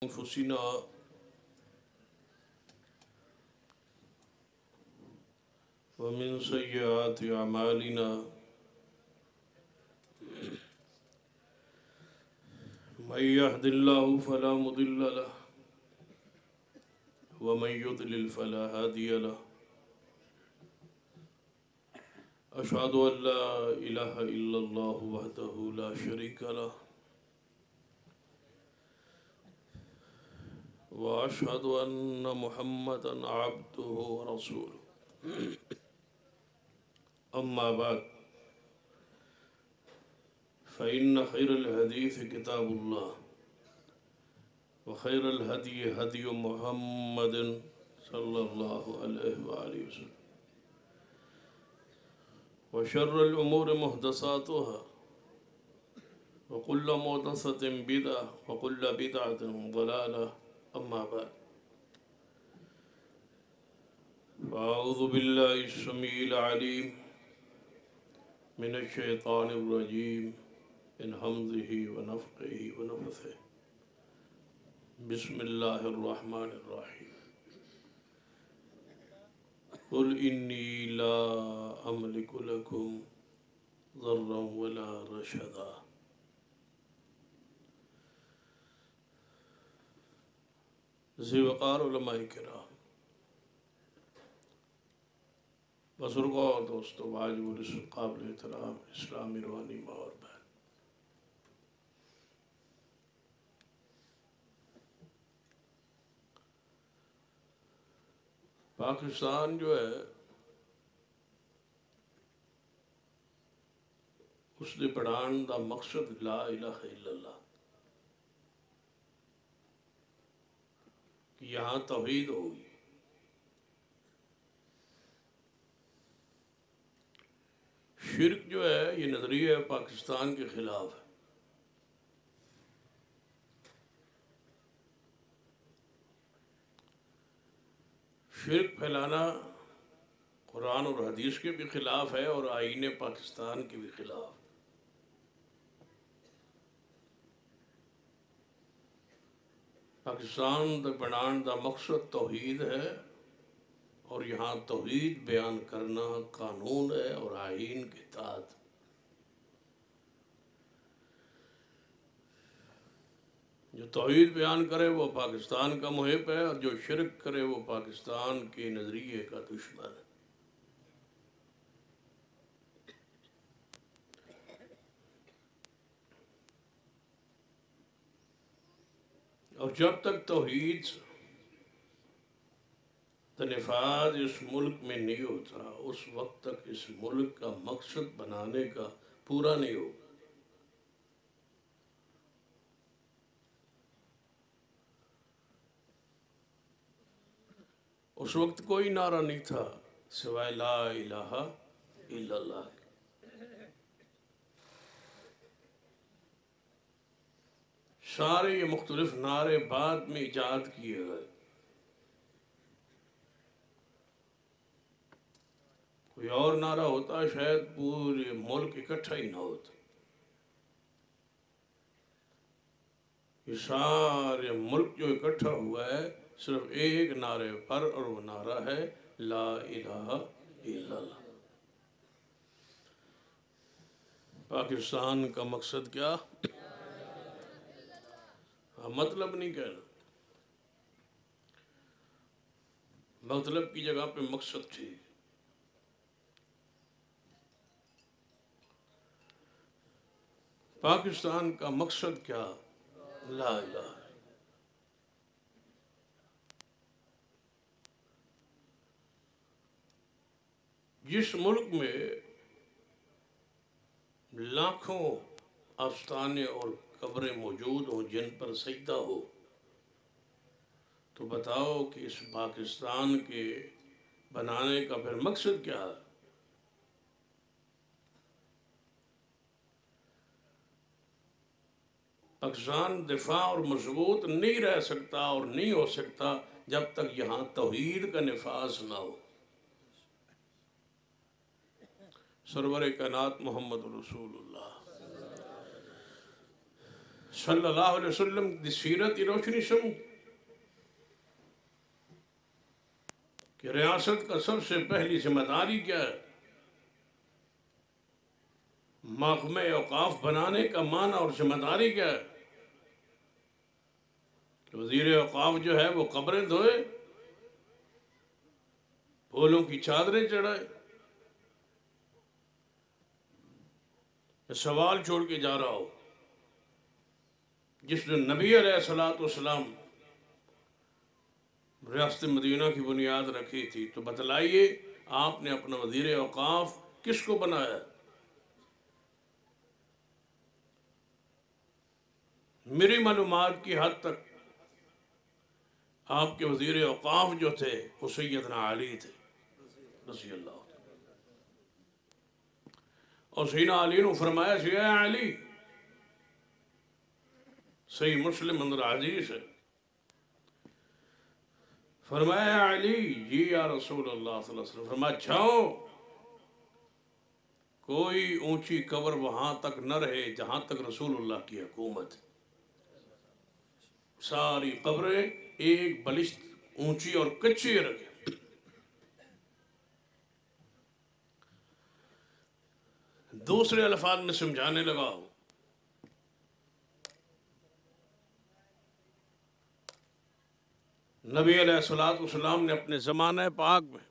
أنفسنا ومن سيئات أعمالنا من يهد الله فلا مضل له ومن يضلل فلا هادي له أشهد أن لا إله إلا الله وحده لا شريك له وأشهد أن محمدا عبده ورسوله أما بعد فإن خير الحديث كتاب الله وخير الهدي هدي محمد صلى الله عليه وآله وسلم وشر الأمور محدثاتها وكل محدثة بدعة وكل بدعة ضلالة أما بعد فأعوذ بالله السميع العليم من الشيطان الرجيم من همزه ونفخه ونفثه بسم الله الرحمن الرحيم قل إني لا أملك لكم ضرا ولا رشدا ذی وقار علماء کرام بزرگوں اور دوستوں واجب الرسول قابل احترام اسلامی روحانی ماں اور بہن، پاکستان جو ہے اس نے بڑھان دا مقصد لا الہ الا اللہ کہ یہاں توحید ہوگی۔ شرک جو ہے یہ نظریہ پاکستان کے خلاف ہے۔ شرک پھیلانا قرآن اور حدیث کے بھی خلاف ہے اور آئین پاکستان کے بھی خلاف۔ پاکستان دا بنان دا مقصد توحید ہے اور یہاں توحید بیان کرنا قانون ہے اور آئین کے تحت۔ جو توحید بیان کرے وہ پاکستان کا محب ہے اور جو شرک کرے وہ پاکستان کے نظریے کا دشمن ہے۔ اور جب تک توحید کا نفاذ اس ملک میں نہیں ہوتا اس وقت تک اس ملک کا مقصد بنانے کا پورا نہیں ہوگا۔ اس وقت کوئی نعرہ نہیں تھا سوائے لا الہ الا اللہ۔ سارے یہ مختلف نعرے بعد میں ایجاد کیے گئے۔ کوئی اور نعرہ ہوتا شاید پورے ملک اکٹھا ہی نہ ہوتا۔ یہ سارے ملک جو اکٹھا ہوا ہے صرف ایک نعرے پر اور وہ نعرہ ہے لا الہ الا اللہ۔ پاکستان کا مقصد کیا؟ مطلب نہیں کہنا، مطلب کی جگہ پہ مقصد ٹھیک۔ پاکستان کا مقصد کیا؟ لا الہ۔ جس ملک میں لاکھوں آستانے اور قبریں موجود ہوں جن پر سجدہ ہو، تو بتاؤ کہ اس پاکستان کے بنانے کا پھر مقصد کیا ہے؟ پاکستان دفاع اور مضبوط نہیں رہ سکتا اور نہیں ہو سکتا جب تک یہاں توحید کا نفاذ نہ ہو۔ سرور کائنات محمد رسول اللہ صلی اللہ علیہ وسلم دی سیرت کی روشنی سمو کہ ریاست کا سب سے پہلی ذمہ داری کیا ہے؟ محکمہ اوقاف بنانے کا معنی اور ذمہ داری کیا ہے؟ کہ وزیر اوقاف جو ہے وہ قبریں دھوئے، پھولوں کی چادریں چڑھائے۔ میں سوال چھوڑ کے جا رہا ہوں، جس نے نبی علیہ السلام ریاست مدینہ کی بنیاد رکھی تھی، تو بتلائیے آپ نے اپنا وزیر اوقاف کس کو بنایا؟ میری معلومات کی حد تک آپ کے وزیر اوقاف جو تھے وہ سیدنا علی تھے رضی اللہ عنہ۔ اور سیدنا علی نے فرمایا کہ اے علی، صحیح مسلم اندر حدیث ہے، فرمایا اے علی جی یا رسول اللہ صلی اللہ علیہ وسلم، فرمایا جاؤ، کوئی اونچی قبر وہاں تک نہ رہے جہاں تک رسول اللہ کی حکومت، ساری قبریں ایک بلشت اونچی اور کچی رکھے۔ دوسرے الفاظ میں سمجھانے لگا ہوں، نبی علیہ السلام نے اپنے زمانہ پاک میں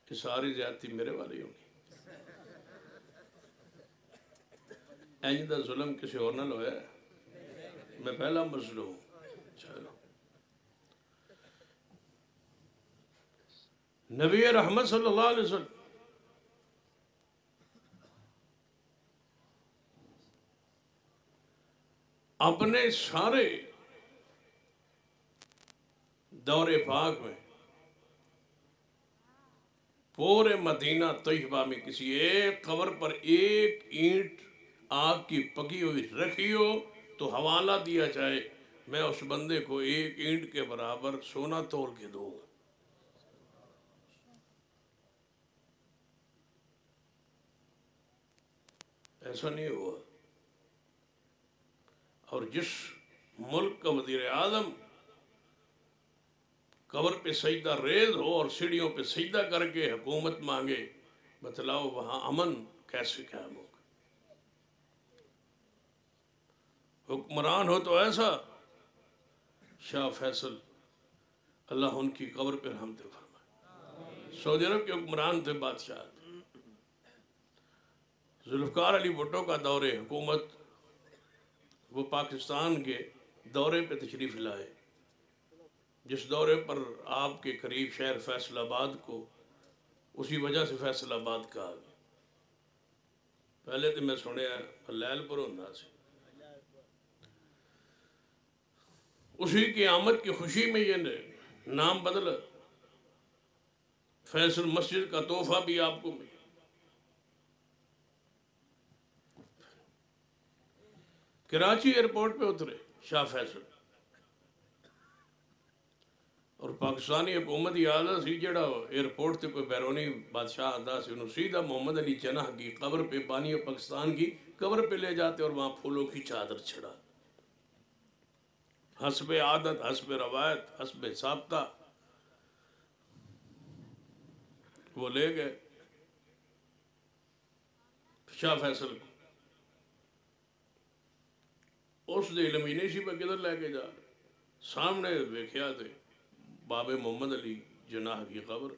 کہ ساری زیادتی میرے والی ہوگی، اینج دا ظلم کسی اور نہ لویا ہے، میں پہلا مسئلہ ہوں۔ چلو، نبی رحمت صلی اللہ علیہ وسلم اپنے سارے دور پاک میں پورے مدینہ طیبہ میں کسی ایک قبر پر ایک اینٹ آگ کی پکی ہوئی رکھی ہو تو حوالہ دیا جائے، میں اس بندے کو ایک اینٹ کے برابر سونا تول کے دوں۔ ایسا نہیں ہوا۔ اور جس ملک کا وزیر اعظم قبر پہ سجدہ ریز ہو اور سیڑھیوں پہ سجدہ کر کے حکومت مانگے، بتلاؤ وہاں امن کیسے قائم ہوگا؟ حکمران ہو تو ایسا، شاہ فیصل اللہ ان کی قبر پہ رحمت فرمائے، سعودی عرب کے حکمران تھے، بادشاہ تھے۔ ذوالفقار علی بھٹو کا دور حکومت، وہ پاکستان کے دورے پہ تشریف لائے، جس دورے پر آپ کے قریب شہر فیصل آباد کو اسی وجہ سے فیصل آباد کہا گیا۔ پہلے تو میں سنیا لیل پر ہوندہ سے، اسی کی آمد کی خوشی میں یہ نام بدلا، فیصل مسجد کا تحفہ بھی آپ کو ملا۔ کراچی ایئرپورٹ پہ اترے شاہ فیصل، اور پاکستانی حکومت ہی آدھا سی جڑا ایئرپورٹ تے کوئی بیرونی بادشاہ آدھا سی، انہوں سیدھا محمد علی جناح کی قبر پہ، بانی پاکستان کی قبر پہ لے جاتے اور وہاں پھولوں کی چادر چڑھا، حسب عادت، حسب روایت، حسب ضابطہ وہ لے گئے شاہ فیصل کو۔ اس دے علم ہی نہیں سی پہ کدھر لے کے جا رہے، سامنے ویکھیا تھے باب محمد علی جناح کی قبر،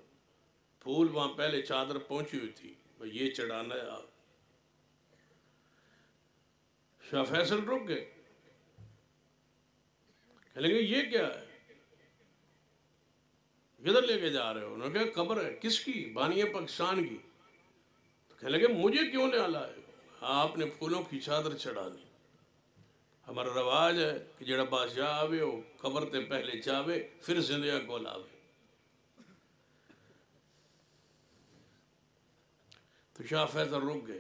پھول وہاں پہلے چادر پہنچی ہوئی تھی، بھئی یہ چڑھانا ہے آپ۔ شاہ فیصل رک گئے، کہنے لگے یہ کیا ہے، کدھر لے کے جا رہے ہو؟ انہوں نے کہا قبر ہے۔ کس کی؟ بانی پاکستان کی۔ تو کہنے لگے مجھے کیوں لے لائے ہو؟ آپ نے پھولوں کی چادر چڑھانی، ہمارا رواج ہے کہ جڑا بادشاہ آوے ہو قبر تے پہلے چاہوے پھر زندیاں کو لاوے۔ تو شاہ فیصل رک گئے،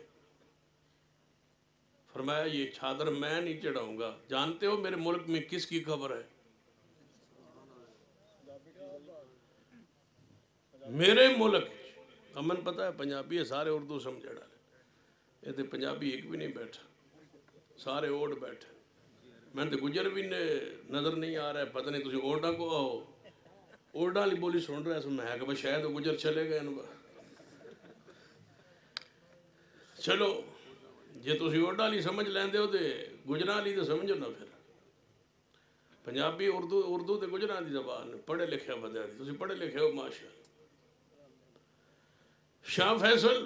فرمایا یہ چادر میں نہیں چڑھاؤں گا، جانتے ہو میرے ملک میں کس کی خبر ہے؟ میرے ملک امن پتہ ہے پنجابی ہے، سارے اردو سمجھا ڈالے، یہ تو پنجابی ایک بھی نہیں بیٹھا، سارے اوڑ بیٹھے، میں تو گجر بھی نظر نہیں آ رہا ہے، پتہ نہیں تجھے اوڑا کو آؤ، اوڑا لی بولی سن رہا ہے، میں ہے کہ شاید گجر چلے گئے انہوں چلو جے تسی اوڑا لی سمجھ لیندے ہو تے گجران لی تو سمجھو نا پھر، پنجابی اردو تے گجران دی زبان پڑھے لکھے بدے دی، تسی پڑھے لکھے ہو ماشاءاللہ۔ شاہ فیصل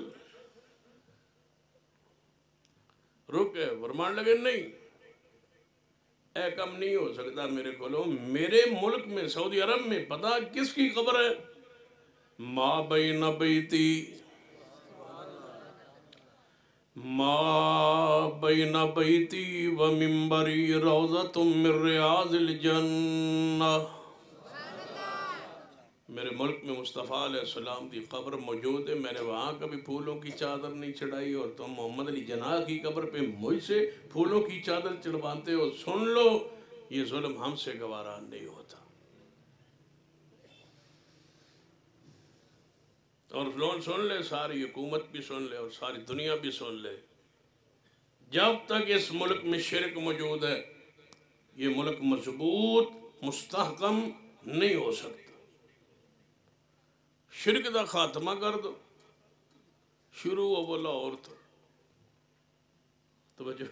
رک گئے، فرمان لگے نہیں اے کم نہیں ہو سکتا میرے کولوں، میرے ملک میں سعودی عرب میں پتہ کس کی خبر ہے؟ ما بین بیتی و منبری روضۃ من ریاض الجنہ، میرے ملک میں مصطفیٰ علیہ السلام کی قبر موجود ہے، میں نے وہاں کبھی پھولوں کی چادر نہیں چڑھائی، اور تم محمد علی جناح کی قبر پہ مجھ سے پھولوں کی چادر چڑھواتے ہو، سن لو یہ ظلم ہم سے گوارا نہیں ہوتا۔ اور سن لے، ساری حکومت بھی سن لے اور ساری دنیا بھی سن لے، جب تک اس ملک میں شرک موجود ہے یہ ملک مضبوط مستحکم نہیں ہو سکتا۔ شرک دا خاتمہ کر دو، شروع ہو بولا اور توجہ،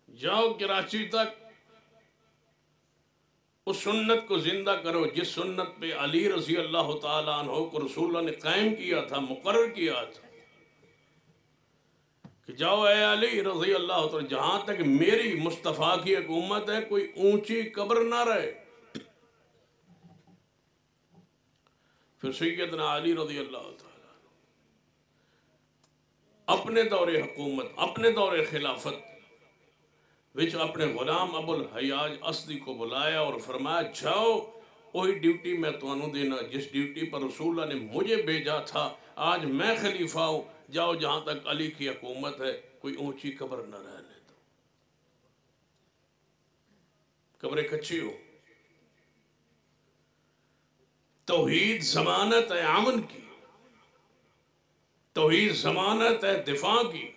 جاؤ کراچی تک اس سنت کو زندہ کرو جس سنت پہ علی رضی اللہ تعالیٰ عنہ کو رسول اللہ نے قائم کیا تھا، مقرر کیا تھا کہ جاؤ اے علی رضی اللہ تعالیٰ، جہاں تک میری مصطفیٰ کی حکومت ہے کوئی اونچی قبر نہ رہے۔ پھر سیدنا علی رضی اللہ تعالیٰ اپنے دور حکومت، اپنے دور خلافت وچ اپنے غلام ابو الحیاج اسدی کو بلایا اور فرمایا جاؤ وہی ڈیوٹی میں تمہیں دینا جس ڈیوٹی پر رسول اللہ نے مجھے بھیجا تھا، آج میں خلیفہ ہوں، جاؤ جہاں تک علی کی حکومت ہے کوئی اونچی قبر نہ رہنے دو، قبریں کچھی ہو۔ توحید ضمانت ہے امن کی، توحید ضمانت ہے دفاع کی،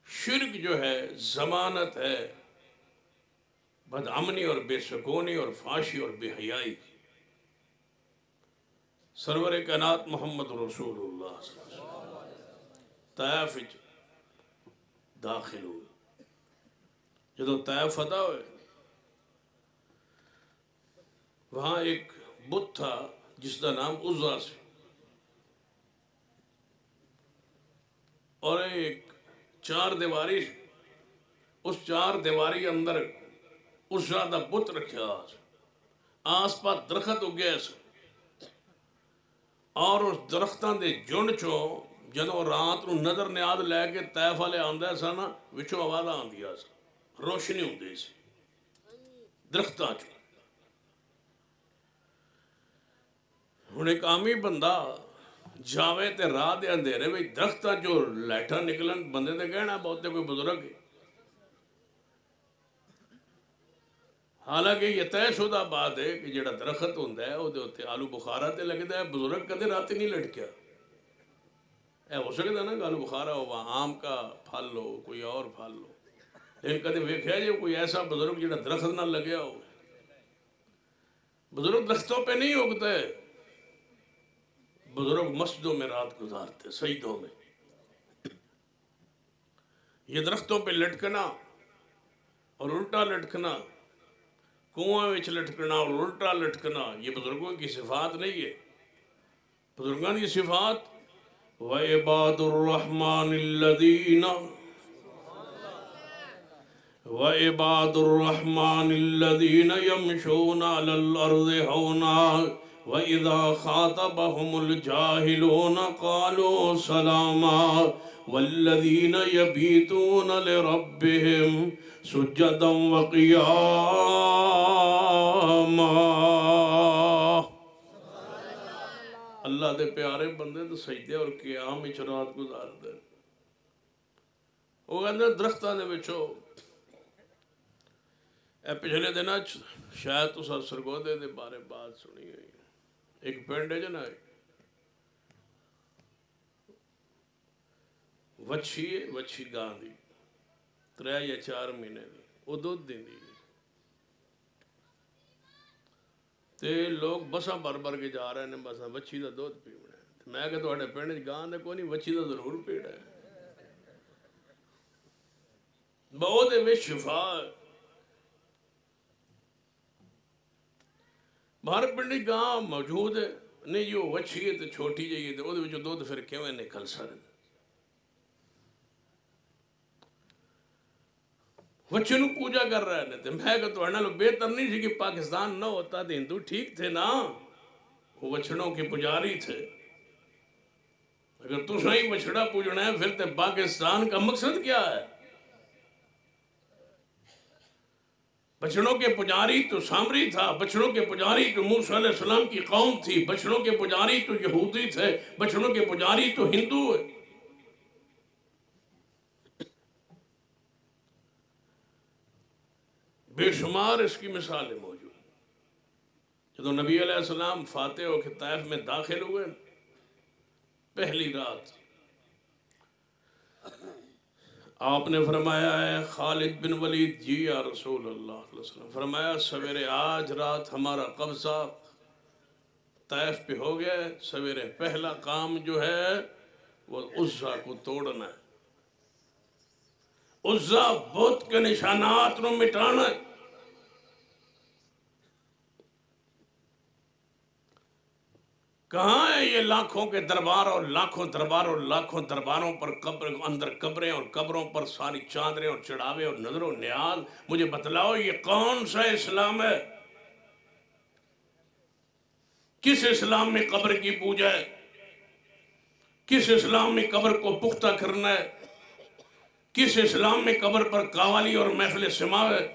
شرک جو ہے ضمانت ہے بدامنی اور بے سکونی اور فحاشی اور بے حیائی کی۔ سرور کائنات محمد رسول اللہ صلی اللہ علیہ وسلم طائف داخل ہوئے، جدو طائف فتح ہوئے وہاں ایک بت تھا جس کا نام عزا سے، اور ایک چار دیواری، اس چار دیواری اندر عزا دا بت رکھا، آس پاس درخت اگیا سن، اور اس درختان دے جنڈ چوں جدو رات نو نظر نیاد لے کے طائف والے آندے سن وچوں آواز آندیا سن، روشنی ہوندی سی درختاں چوں۔ ہن ایک عامی بندہ جاوے تے راہ دے اندھیرے وچ درختاں جو لائٹاں نکلن، بندے تے کہنا بہتے کوئی بزرگ ہے، حالانکہ یہ طے شدہ بات ہے کہ جڑا درخت ہوندا ہے وہ دے اوتے آلو بخارا تے لگدا ہے، بزرگ کدے راتی نہیں لٹکیا۔ اے ہو سکتا نا کہ آلو بخارا ہو، وہاں آم کا پھل ہو، کوئی اور پھل ہو، لیکن کدے ویکھیا جی کوئی ایسا بزرگ جڑا درخت نہ لگیا ہو؟ بزرگ درختوں پہ نہیں اگتے، بزرگ مسجدوں میں رات گزارتے، سجدوں میں۔ یہ درختوں پہ لٹکنا اور الٹا لٹکنا، کنواں وچ لٹکنا اور الٹا لٹکنا، یہ بزرگوں کی صفات نہیں ہے۔ بزرگوں کی صفات وَعِبَادُ الرَّحْمَنِ الَّذِينَ يَمْشُونَ عَلَى الْأَرْضِ هَوْنًا وَإِذَا خَاطَبَهُمُ الْجَاهِلُونَ قَالُوا سَلَامًا وَالَّذِينَ يَبِيتُونَ لِرَبِّهِمْ سُجَّدًا وَقِيَامًا۔ اللہ دے پیارے بندے تو سجدے اور قیام وچ رات گزار دے. وہ کہندے درختاں دے وچوں اے پچھلے دناں شاید تساں سرگودے دے بارے بات سنی ہوئی. ایک پنڈ ہے جنا وچھی گاں دی 3 یا 4 مہینے دی وہ دودھ دیندی تے لوگ بساں بھر کے جا رہے ہیں بساں وچھی دا دودھ پیونا ہے. میں کہ تواڈے پنڈ وچ گاں دے کوئی نہیں وچھی دا ضرور پینا ہے. بہت وچ شفا باہر پنڈ گاں موجود ہے نہیں جو وچھی ہے تو چھوٹی جی ہے وہ دودھ پھر کیوں نکل سکتا. وچھے نو پوجا کر رہے ہیں تو میں کہ تو لوگ بہتر نہیں تھی کہ پاکستان نہ ہوتا تو ہندو ٹھیک تھے نا. وہ وچھڑوں کے پجاری تھے. اگر تو صحیح وچھڑا پوجنا ہے پھر تو پاکستان کا مقصد کیا ہے؟ بچڑوں کے پجاری تو سامری تھا. بچڑوں کے پجاری تو موسیٰ علیہ السلام کی قوم تھی. بچڑوں کے پجاری تو یہودی تھے. بچڑوں کے پجاری تو ہندو ہے. بے شمار اس کی مثالیں موجود. جب نبی علیہ السلام فاتح ہو کے طائف میں داخل ہوئے پہلی رات آپ نے فرمایا ہے خالد بن ولید جی یا رسول اللہ علیہ وسلم فرمایا سویرے آج رات ہمارا قبضہ طائف پہ ہو گیا ہے. سویرے پہلا کام جو ہے وہ عزا کو توڑنا ہے. عزا بت کے نشانات نو مٹانا ہے. کہاں ہے یہ لاکھوں کے دربار اور لاکھوں درباروں پر قبر اندر قبریں اور قبروں پر ساری چادریں اور چڑھاوے اور نظر و نیاز. مجھے بتلاؤ یہ کون سا اسلام ہے؟ کس اسلام میں قبر کی پوجا ہے؟ کس اسلام میں قبر کو پختہ کرنا ہے؟ کس اسلام میں قبر پر قوالی اور محفل سماع ہے؟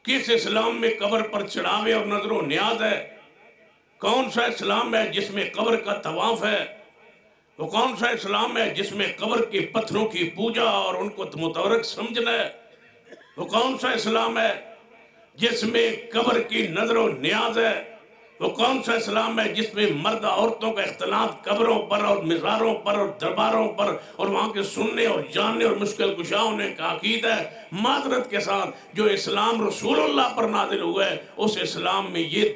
کس اسلام میں قبر پر چڑھاوے اور نظر و نیاز ہے؟ کون سا اسلام ہے جس میں قبر کا طواف ہے؟ وہ کون سا اسلام ہے جس میں قبر کے پتھروں کی پوجا اور ان کو متبرک سمجھنا ہے؟ وہ کون سا اسلام ہے جس میں قبر کی نظر و نیاز ہے؟ وہ کون سا اسلام ہے جس میں مرد عورتوں کا اختلاط قبروں پر اور مزاروں پر اور درباروں پر اور وہاں کے سننے اور جاننے اور مشکل کشا ہونے کا عقیدہ ہے؟ معذرت کے ساتھ جو اسلام رسول اللہ پر نازل ہوا ہے اس اسلام میں یہ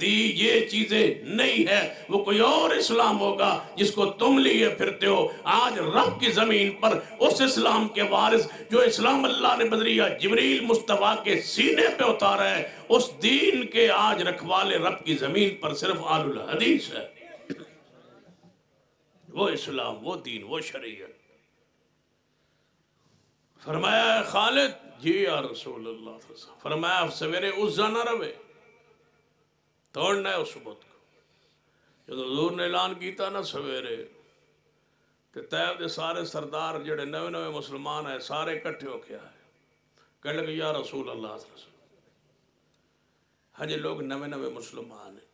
چیزیں نہیں ہے. وہ کوئی اور اسلام ہوگا جس کو تم لیے پھرتے ہو. آج رب کی زمین پر اس اسلام کے وارث جو اسلام اللہ نے بذریعہ جبریل مصطفیٰ کے سینے پہ اتارا ہے اس دین کے آج رکھوالے رب کی زمین پر صرف آل الحدیث ہے. وہ اسلام، وہ دین، وہ شریعت. فرمایا خالد جی یا رسول اللہ. فرمایا سویرے عزا نہ روے، توڑنا ہے اس بت کو. جب حضور نے اعلان کیتا نا سویرے کہ طائف دے سارے سردار جڑے نوے مسلمان ہیں سارے اکٹھے ہو کے آئے. کہنے لگے یا رسول اللہ صلی اللہ علیہ وسلم ہجے لوگ نوے مسلمان ہیں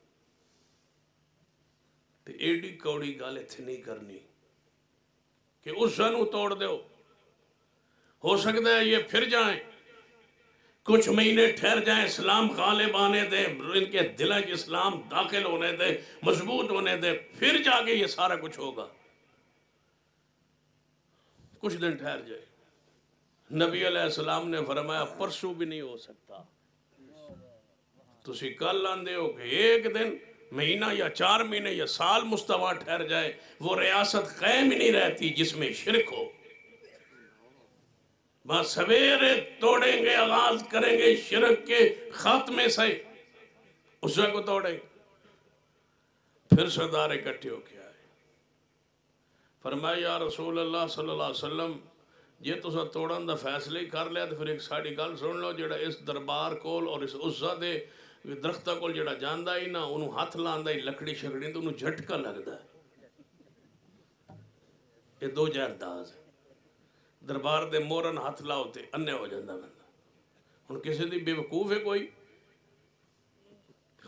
تے ایڈی کوڑی گل اتنے نہیں کرنی کہ اس نو توڑ دیو. ہو سکتا ہے یہ پھر جائیں، کچھ مہینے ٹھہر جائیں، اسلام غالب آنے دے، ان کے دلوں کے اسلام داخل ہونے دے، مضبوط ہونے دے، پھر جا کے یہ سارا کچھ ہوگا. کچھ دن ٹھہر جائے. نبی علیہ السلام نے فرمایا پرسوں بھی نہیں ہو سکتا. تسی کل آندے ہو کہ ایک دن، مہینہ یا 4 مہینے یا سال مستویٰ ٹھہر جائے. وہ ریاست قائم ہی نہیں رہتی جس میں شرک ہو. بس سویرے توڑیں گے، آغاز کریں گے شرک کے خاتمے سے، اس کو توڑیں. پھر سردار اکٹھے ہو کے آئے. فرمایا یا رسول اللہ صلی اللہ علیہ وسلم جے تسا توڑن دا فیصلہ ہی کر لیا تو پھر ایک ساڑی گل سن لو. جڑا اس دربار کول اور اس عزا دے درختہ کول جڑا جاندہ ہی نا انہوں ہاتھ لاندہ ہی لکڑی شکڑی تو انہوں جھٹکا لگتا ہے. یہ 2 جہرداز ہے. دربار دے مورن ہاتھ لاؤ تے اننے ہو جاندہ بندہ. ان کسی دی بے وقوف ہے کوئی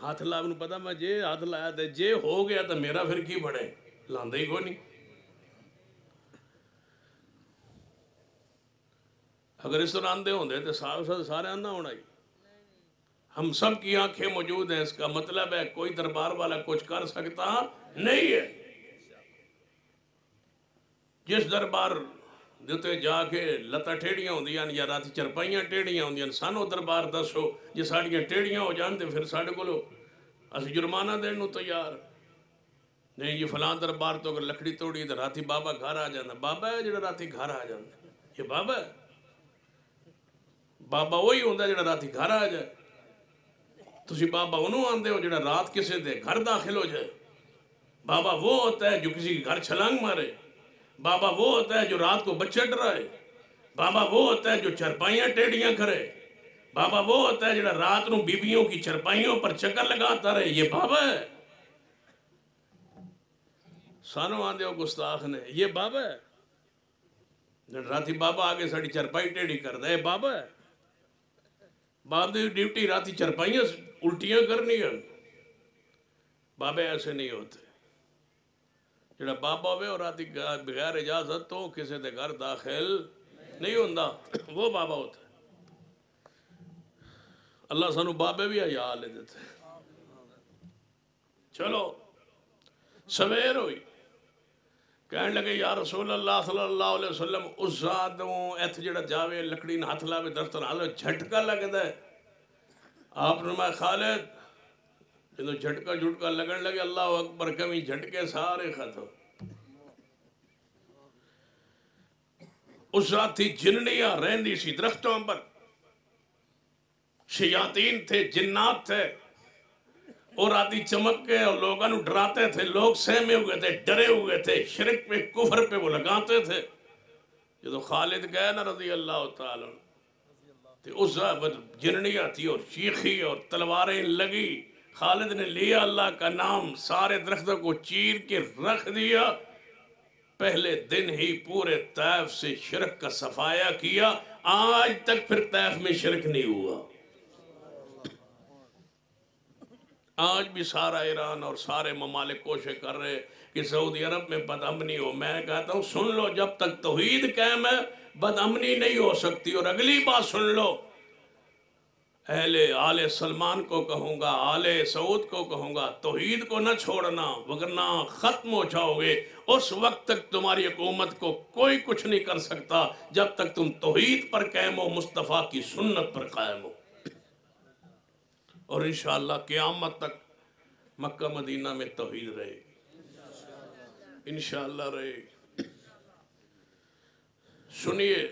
ہاتھ لا انہوں پتا میں جے ہاتھ لایا تھے جے ہو گیا تو میرا پھر کی بڑھے لاندہ ہی کو نہیں. اگر اس طرح اندھے ہوندے تو سارے اندھا ہونا ہی. ہم سب کی آنکھیں موجود ہیں، اس کا مطلب ہے کوئی دربار والا کچھ کر سکتا نہیں ہے. جس دربار دیتے جا کے لتا ٹیڑیاں ہوندیاں یا راتی چرپائیاں ٹیڑیاں ہوندیاں سانو دربار دسو جے ساڑیاں ٹیڑیاں ہو جانتے پھر ساڑے کو لو اسی جرمانہ دینو تیار نہیں. یہ فلان دربار تو اگر لکڑی توڑی تو راتی بابا گھر آ جانا. بابا ہے جڑا راتی گھر آ جانا؟ یہ بابا ہے؟ بابا وہی ہوندہ جڑا راتی گھر آ جائے. تسی بابا انہوں آندے ہو جڑا رات کسے دے گھر داخل ہو جائے. بابا وہ ہوتا ہے جو کسی کے گھر چھلانگ مارے. بابا وہ ہوتا ہے جو رات کو بچے ڈرائے. بابا وہ ہوتا ہے جو چرپائیاں ٹیڑیاں کرے. بابا وہ ہوتا ہے جڑا رات نو بیبیوں کی چرپائیوں پر چکر لگاتا رہے. یہ بابا ہے؟ سانو آندے ہو گستاخ نے یہ بابا ہے؟ راتی بابا آگے ساڑی چرپائی ٹیڑی کر دے بابا ہے؟ باب دی ڈیوٹی راتی چرپائیاں الٹیاں کرنی ہیں. بابے ایسے نہیں ہوتے. جڑا بابا ہوئے اور راتی بغیر اجازت تو کسی دے گھر داخل نہیں ہوندہ وہ بابا ہوتا ہے. اللہ سانو بابے بھی حیا لے دیتے. چلو سویر ہوئی کہنے لگے یا رسول اللہ صلی اللہ علیہ وسلم اس ذاتوں ایتھ جڑا جاوے لکڑی نہ ہاتھ لاوے درستان آلو جھٹکا لگ دے. آپ نے میں خالد جدو جھٹکا لگن لگے اللہ اکبر کمی جھٹکے سارے ختم. اس رات تھی جننیاں رہندی سی درختوں پر شیاطین تھے جنات تھے اور آدھی چمک کے اور لوگوں نے ڈراتے تھے. لوگ سہمے ہوئے تھے ڈرے ہوئے تھے شرک پہ کفر پہ وہ لگاتے تھے. جدو خالد گئے نا رضی اللہ تعالیٰ اس جننیاں تھی اور چیخی اور تلواریں لگی. خالد نے لیا اللہ کا نام سارے درختوں کو چیر کے رکھ دیا. پہلے دن ہی پورے طائف سے شرک کا صفایا کیا. آج تک پھر طائف میں شرک نہیں ہوا. آج بھی سارا ایران اور سارے ممالک کوشش کر رہے کہ سعودی عرب میں بد امنی ہو. میں کہتا ہوں سن لو جب تک توحید قائم ہے بد امنی نہیں ہو سکتی. اور اگلی بات سن لو اہل آل سلمان کو کہوں گا آل سعود کو کہوں گا توحید کو نہ چھوڑنا وگرنہ ختم ہو جاؤ گے. اس وقت تک تمہاری حکومت کو کوئی کچھ نہیں کر سکتا جب تک تم توحید پر قائم ہو مصطفیٰ کی سنت پر قائم ہو. اور انشاءاللہ قیامت تک مکہ مدینہ میں توحید رہے گی انشاءاللہ رہے گی. سنیے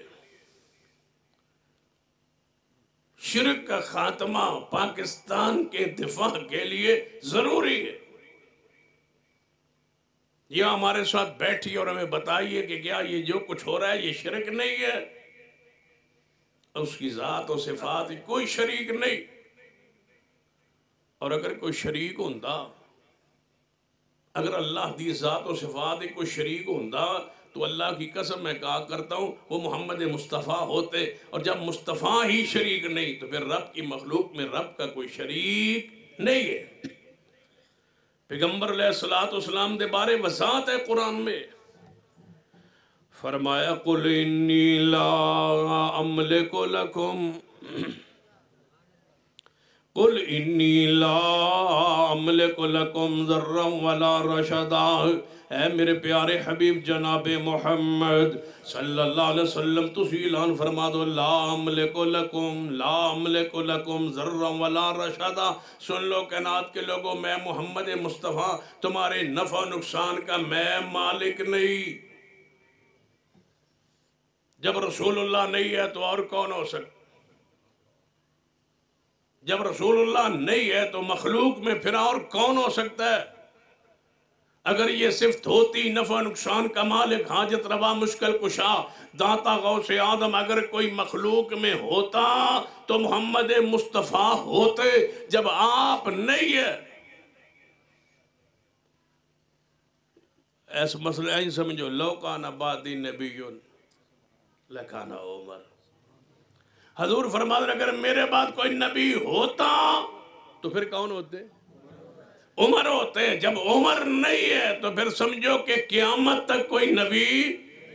شرک کا خاتمہ پاکستان کے دفاع کے لیے ضروری ہے. یہ ہمارے ساتھ بیٹھی اور ہمیں بتائیے کہ کیا یہ جو کچھ ہو رہا ہے یہ شرک نہیں ہے. اس کی ذات و صفات کوئی شریک نہیں. اور اگر کوئی شریک ہوندہ اگر اللہ دی ذات و صفات کوئی شریک ہوندہ تو اللہ کی قسم میں کہا کرتا ہوں وہ محمد مصطفیٰ ہوتے. اور جب مصطفیٰ ہی شریک نہیں تو پھر رب کی مخلوق میں رب کا کوئی شریک نہیں ہے. پیغمبر علیہ السلام دے بارے وضاحت ہے قرآن میں. فرمایا قُلْ إِنِّي لَا أَمْلِكُ لَكُمْ قُلْ إِنِّي لَا أَمْلِكُ لَكُمْ ضَرًّا وَلَا رَشَدًا. اے میرے پیارے حبیب جناب محمد صلی اللہ علیہ وسلم تسی اعلان فرما دو لا املک لکم ضرًا ولا رشدا. سن لو کائنات کے لوگوں میں محمد مصطفیٰ تمہارے نفع و نقصان کا میں مالک نہیں. جب رسول اللہ نہیں ہے تو اور کون ہو سکتا؟ جب رسول اللہ نہیں ہے تو مخلوق میں پھر اور کون ہو سکتا ہے؟ اگر یہ صفت ہوتی نفع نقصان کا مالک حاجت روا مشکل کشا داتا غوث آدم اگر کوئی مخلوق میں ہوتا تو محمد مصطفیٰ ہوتے. جب آپ نہیں ہے ایسا مسئلہ نہیں سمجھو لو کان بعدی نبی لکان عمر. حضور فرماتے اگر میرے بعد کوئی نبی ہوتا تو پھر کون ہوتے؟ عمر ہوتے ہیں. جب عمر نہیں ہے تو پھر سمجھو کہ قیامت تک کوئی نبی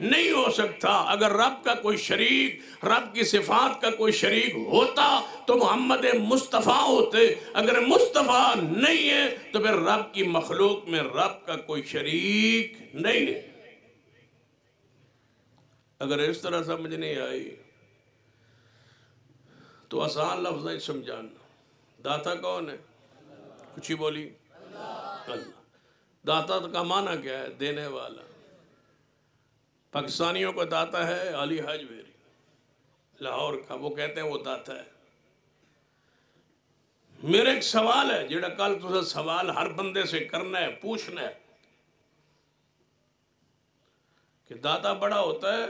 نہیں ہو سکتا. اگر رب کا کوئی شریک، رب کی صفات کا کوئی شریک ہوتا تو محمد مصطفیٰ ہوتے. اگر مصطفیٰ نہیں ہے تو پھر رب کی مخلوق میں رب کا کوئی شریک نہیں ہے. اگر اس طرح سمجھ نہیں آئی تو آسان لفظ ہے سمجھانا. داتا کون ہے؟ کچھ ہی بولی. اللہ. داتا کا معنی کیا ہے؟ دینے والا. پاکستانیوں کو داتا ہے علی حجویری لاہور کا، وہ کہتے ہیں وہ داتا ہے. میرا ایک سوال ہے جڑا کل تجھے سوال ہر بندے سے کرنا ہے، پوچھنا ہے کہ داتا بڑا ہوتا ہے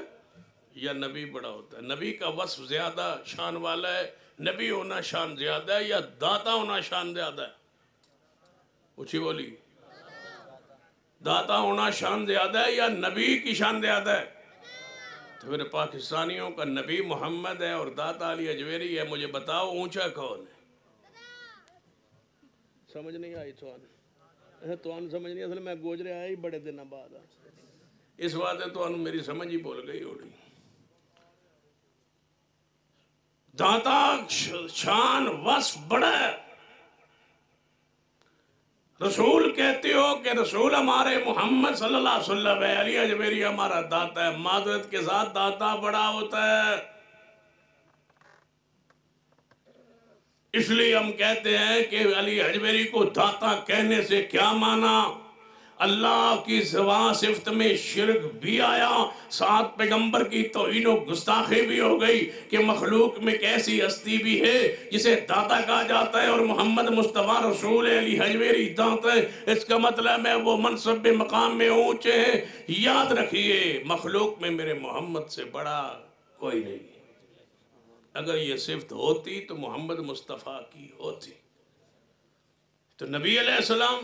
یا نبی بڑا ہوتا ہے؟ نبی کا وصف زیادہ شان والا ہے، نبی ہونا شان زیادہ ہے، یا داتا ہونا شان زیادہ ہے؟ اچھی بولی. داتا ہونا شان زیادہ ہے یا نبی کی شان زیادہ ہے؟ تو پھر پاکستانیوں کا نبی محمد ہے اور داتا علی حجویری ہے. مجھے بتاؤ اونچا کون ہے؟ سمجھ نہیں آئی توان سمجھ نہیں. اصل میں گوجرے آیا ہی بڑے دن بعد. اس بات ہے تو میری سمجھ ہی بول گئی ہوڑی. داتا شان وصف بڑا ہے. رسول کہتے ہو کہ رسول ہمارے محمد صلی اللہ علیہ وسلم ہے، علی حجویری ہمارا داتا ہے. معذرت کے ساتھ داتا بڑا ہوتا ہے. اس لیے ہم کہتے ہیں کہ علی حجویری کو داتا کہنے سے کیا مانا؟ اللہ کی صفت میں شرک بھی آیا، ساتھ پیغمبر کی توہین و گستاخی بھی ہو گئی کہ مخلوق میں کیسی ہستی بھی ہے جسے داتا کہا جاتا ہے اور محمد مصطفیٰ رسول علی حجویری داتا ہے. اس کا مطلب ہے وہ منصب مقام میں اونچے ہیں. یاد رکھیے مخلوق میں میرے محمد سے بڑا کوئی نہیں. اگر یہ صفت ہوتی تو محمد مصطفیٰ کی ہوتی. تو نبی علیہ السلام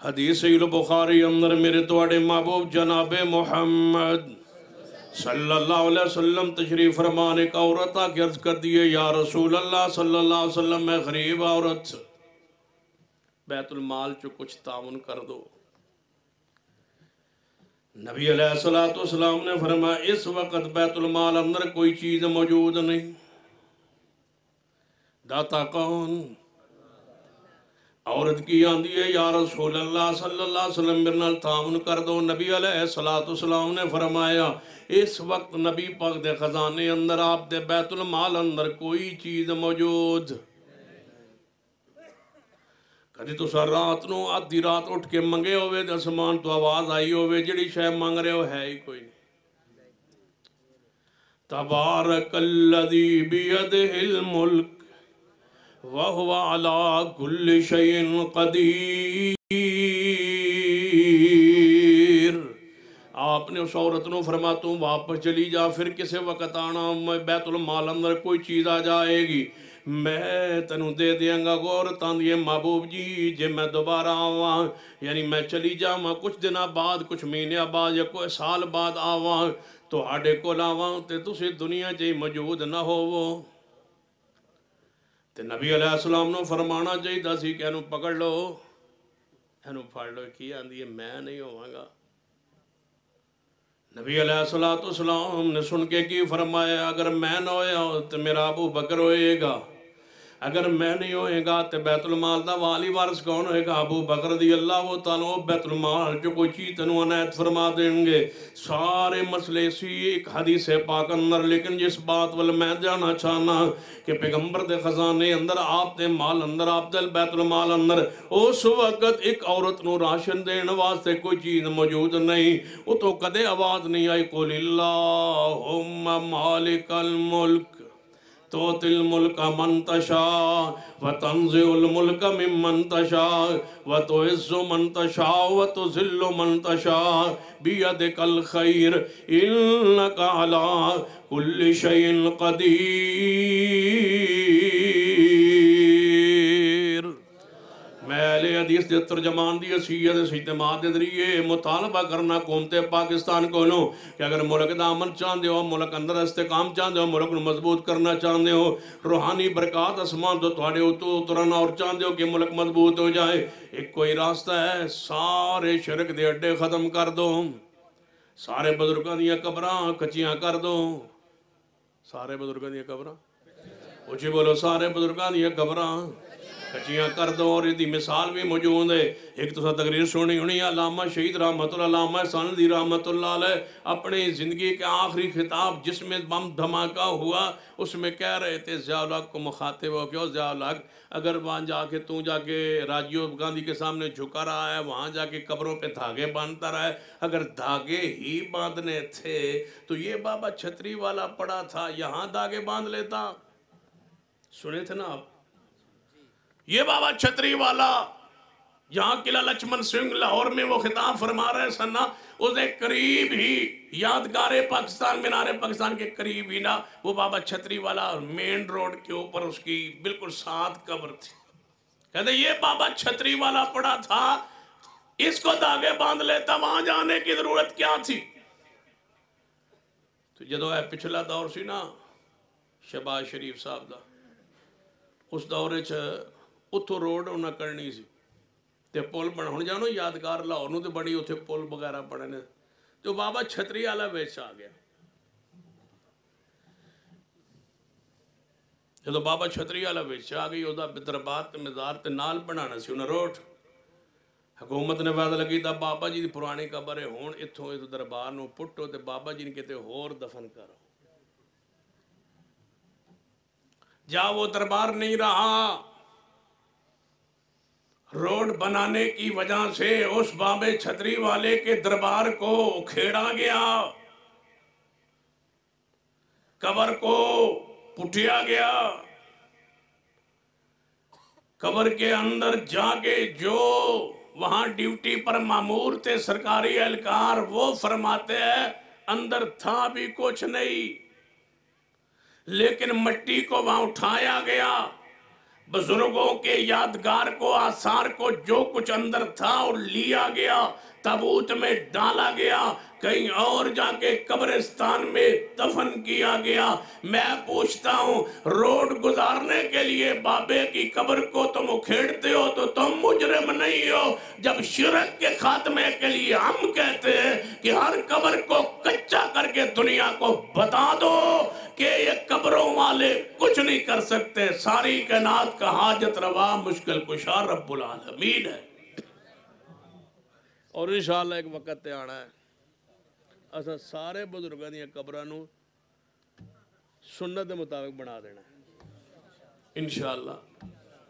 حدیث بخاری اندر میرے توڑے محبوب جناب محمد صلی اللہ علیہ وسلم تشریف فرمانے کا عورت آکے عرض کر دیئے یا رسول اللہ صلی اللہ علیہ وسلم میں غریب عورت بیت المال چو کچھ تعاون کر دو. نبی علیہ السلام نے فرمایا اس وقت بیت المال اندر کوئی چیز موجود نہیں. داتا کون؟ عورت کی آندھی ہے یا رسول اللہ صلی اللہ علیہ وسلم میرے نال تعاون کر دو. نبی علیہ السلام نے فرمایا اس وقت نبی پاک دے خزانے اندر آپ دے بیت المال اندر کوئی چیز موجود. کدی تو سر رات نو آدھی رات اٹھ کے منگے ہوئے دے اسمان تو آواز آئی ہوئے جڑی شے مانگ رہے ہو ہے ہی کوئی نہیں. تبارک الذی بیدہ الملک وَهُوَ عَلَىٰ كُلِّ شَيْءٍ قَدِيرٌ. آپ نے اس عورت نو فرما تم واپس چلی جا، پھر کسے وقت آنا بیت المال اندر کوئی چیز آ جائے گی میں تنوں دے دیاں گا. غور تاندیے محبوب جی جے میں دوبارہ آواں یعنی میں چلی جاواں کچھ دنہ بعد کچھ مہینے بعد یا کوئی سال بعد آواں تو آڈے کو لاواں تے تسی دنیا جے موجود نہ ہوو. تے نبی علیہ السلام نے فرمانا چاہیے دا سی کہ انہوں پکڑ لو انہوں پھاڑ لو. کی آندھی ہے میں نہیں ہوں گا. نبی علیہ السلام نے سن کے کی فرمایا اگر میں نہ ہویا تو میرا ابو بکر ہوئے گا، اگر میں نہیں ہوئے گا تو بیت المال دا والی وارث کون ہوئے گا؟ ابو بکر رضی اللہ تعالیٰ. بیت المال جو کوئی چیز تنو عنایت فرما دیں گے. سارے مسئلے سی ایک حدیث پاک اندر لیکن جس بات وال میں جانا چاہنا کہ پیغمبر دے خزانے اندر آپ دے مال اندر آپ دے بیت المال اندر اس وقت ایک عورت نو راشن دین واسطے کوئی چیز موجود نہیں. وہ تو کدے آواز نہیں آئی قل اللہم مالک الملک توتی الملک من تشاء وتنزع الملک ممن تشاء وتعز من تشاء وتذل من تشاء بیدک الخیر انک علی کل شیء قدیر. میں اہل حدیث حدیث دے ترجمان دی حیثیت اس اجتماع دے ذریعے مطالبہ کرنا قومت پاکستان کو نو کہ اگر ملک دا امن چاہندے ہو، ملک اندر استحکام چاہندے ہو، ملک نو مضبوط کرنا چاہندے ہو، روحانی برکات اسمان تو تھوڑے اتو اترنا اور چاہندے ہو کہ ملک مضبوط ہو جائے، ایک کوئی راستہ ہے، سارے شرک دے اڈے ختم کر دو، سارے بزرگاں دیاں قبراں کچیاں کر دو، سارے بزرگاں دیاں قبراں اچھی بولو، سارے بزرگاں دیاں قبراں کچیاں کر دو۔ اور یہ مثال بھی موجود ہے، ایک تو تقریر سنی ہونی علامہ شہید رحمت اللہ علامہ سندھی رحمت اللہ علیہ اپنی زندگی کے آخری خطاب جس میں بم دھماکہ ہوا اس میں کہہ رہے تھے ضیاء الحق کو مخاطب ہو کہ ضیاء الحق اگر وہاں جا کے راجیو گاندھی کے سامنے جھکا رہا ہے، وہاں جا کے قبروں پہ دھاگے باندھتا رہا ہے، اگر دھاگے ہی باندھنے تھے تو یہ بابا چھتری والا پڑا تھا یہاں دھاگے باندھ لیتا۔ سنے تھے نا آپ، یہ بابا چھتری والا یہاں قلعہ لچمن سنگھ لاہور میں وہ خطاب فرما رہے سننا، اس نے قریب ہی یادگار پاکستان مینار پاکستان کے قریب ہی نا وہ بابا چھتری والا مین روڈ کے اوپر اس کی بالکل ساتھ قبر تھی۔ کہتے یہ بابا چھتری والا پڑا تھا، اس کو دھاگے باندھ لیتا، وہاں جانے کی ضرورت کیا تھی؟ تو جدو ہے پچھلا دور سی نا شہباز شریف صاحب دا، اس دورے اتھو روڈ انہاں کرنی سی تے پول بنا ہون جانو یادگار لاہور نو تے بڑی اتھے پول وغیرہ بڑھنے تو بابا چھتری والا ویچ آ گیا۔ جدو بابا چھتری والا ویچ آ گئی او دا دربار تے مزار تے نال بنانا سی انہاں روڈ، حکومت نے وعدہ لگی تا بابا جی دی پرانی قبر ہون اتھوں اس دربار نو پٹو تے بابا جی نے کہتے ہور دفن کرو، جا وہ دربار نہیں رہا۔ روڈ بنانے کی وجہ سے اس بابے چھتری والے کے دربار کو کھیڑا گیا، قبر کو پٹھیا گیا، قبر کے اندر جا کے جو وہاں ڈیوٹی پر مامور تھے سرکاری اہلکار وہ فرماتے ہیں اندر تھا بھی کچھ نہیں، لیکن مٹی کو وہاں اٹھایا گیا، بزرگوں کے یادگار کو آثار کو جو کچھ اندر تھا اور لیا گیا، تابوت میں ڈالا گیا، کہیں اور جا کے قبرستان میں دفن کیا گیا۔ میں پوچھتا ہوں روڈ گزارنے کے لیے بابے کی قبر کو تم اکھیڑتے ہو تو تم مجرم نہیں ہو، جب شرک کے خاتمے کے لیے ہم کہتے ہیں کہ ہر قبر کو کچا کر کے دنیا کو بتا دو کہ یہ قبروں والے کچھ نہیں کر سکتے، ساری کائنات کا حاجت روا مشکل کشا رب العالمین ہے۔ اور انشاءاللہ ایک وقت تے آنا ہے اسا سارے بزرگاں دیاں قبراں نو سنت دے مطابق بنا دینا ہے انشاءاللہ،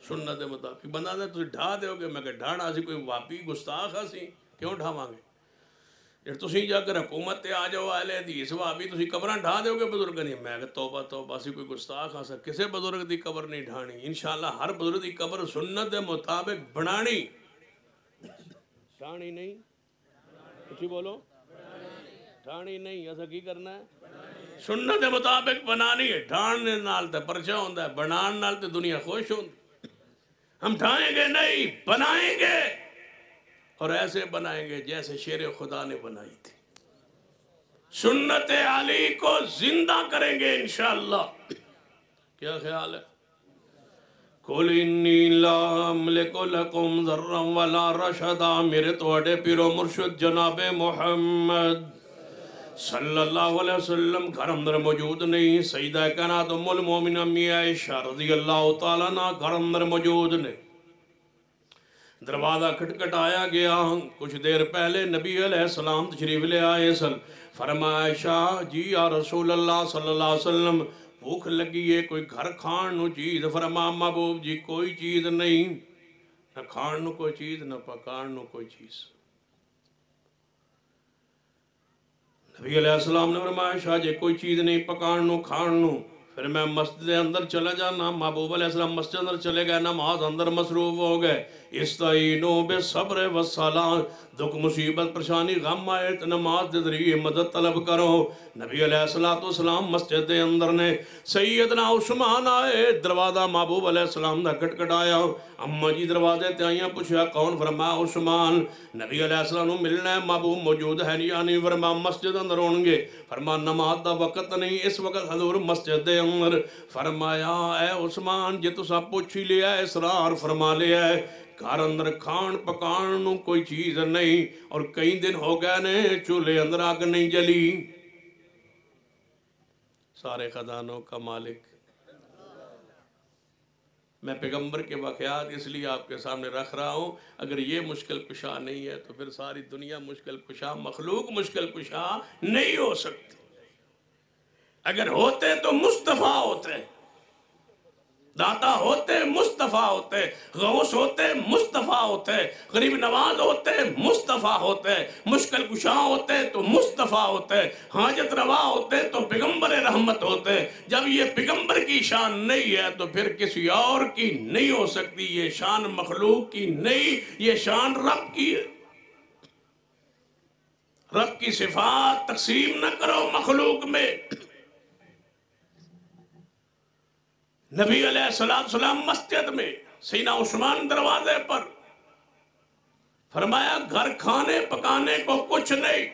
سنت دے مطابق بنا دے تو ڈھا دے ہو گے، میں کہ ڈھانا سی کوئی واپی گستاخ سی کیوں ڈھاواں گے؟ جب تسی جا کر حکومت تے آ جاؤ اہل حدیث واپی تسی قبراں ڈھا دے ہو گے بزرگاں دی، میں کہ توبہ توبہ سی کوئی گستاخ سا کسے بزرگ دی قبر نہیں ڈھانی، انشاءاللہ ہر بزرگ دی قبر سنت دے مطابق بنانی، ڈھانی نہیں، کچھ بولو ڈھانی نہیں، ایسا کی کرنا ہے؟ سنت دے مطابق بنانی ہے، ڈھاننے نال تے پرچہ ہوندہ ہے، بنان نال تے دنیا خوش ہوندہ، ہم ڈھائیں گے نہیں بنائیں گے، اور ایسے بنائیں گے جیسے شیر خدا نے بنائی تھی، سنت علی کو زندہ کریں گے انشاءاللہ۔ کیا خیال ہے؟ قُلْ إِنِّي لَا أَمْلِكُ لَكُمْ ضَرًّا وَلَا رَشَدًا، میرے توڑے پیر و مرشد جناب محمد صلی اللہ علیہ وسلم گھر اندر موجود نہیں، سیدہ کائنات ام المومنین امی عائشہ رضی اللہ تعالیٰ عنہ گھر اندر موجود نہیں، دروازہ کھٹکھٹایا گیا، کچھ دیر پہلے نبی علیہ السلام تشریف لے آئے فرمایا عائشہ جی یا رسول اللہ صلی اللہ علیہ وسلم بھوک لگی ہے، کوئی گھر کھان نو چیز؟ فرمایا محبوب جی کوئی چیز نہیں، نہ کھان نو کوئی چیز نہ پکان نو کوئی چیز۔ نبی علیہ السلام نے فرمایا عائشہ جی کوئی چیز نہیں پکان نو کھان نو، پھر میں مسجد اندر چلا جانا، محبوب علیہ السلام مسجد اندر چلے گئے، نماز اندر مصروف ہو گئے، استعینو بالصبر والصلاۃ، دکھ مصیبت پریشانی غم آئے تو نماز کے ذریعے مدد طلب کرو۔ نبی علیہ السلام مسجد دے اندر نے، سیدنا عثمان آئے، دروازہ محبوب علیہ السلام دا کٹکٹایا، اماں جی دروازے تے آئیاں، پوچھا کون؟ فرمایا عثمان۔ نبی علیہ السلام ملنا ہے، محبوب موجود ہے نہیں، فرمایا مسجد اندر ہون گے، فرمایا نماز دا وقت نہیں اس وقت حضور مسجد دے اندر۔ فرمایا اے عثمان جے تساں پوچھ ہی لیا ہے، اسرار فرما لیا ہے، گھر اندر کھان پکان نو کوئی چیز نہیں، اور کئی دن ہو گئے نے چولہے اندر آگ نہیں جلی۔ سارے خزانوں کا مالک میں پیغمبر کے واقعات اس لیے آپ کے سامنے رکھ رہا ہوں، اگر یہ مشکل کشا نہیں ہے تو پھر ساری دنیا مشکل کشا، مخلوق مشکل کشا نہیں ہو سکتی۔ اگر ہوتے تو مصطفیٰ ہوتے، داتا ہوتے مصطفیٰ ہوتے، غوث ہوتے مصطفیٰ ہوتے، غریب نواز ہوتے مصطفیٰ ہوتے، مشکل کشا ہوتے تو مصطفیٰ ہوتے، حاجت روا ہوتے تو پیغمبر رحمت ہوتے۔ جب یہ پیغمبر کی شان نہیں ہے تو پھر کسی اور کی نہیں ہو سکتی، یہ شان مخلوق کی نہیں، یہ شان رب کی ہے۔ رب کی صفات تقسیم نہ کرو مخلوق میں۔ نبی علیہ السلام مسجد میں، سیدنا عثمان دروازے پر، فرمایا گھر کھانے پکانے کو کچھ نہیں۔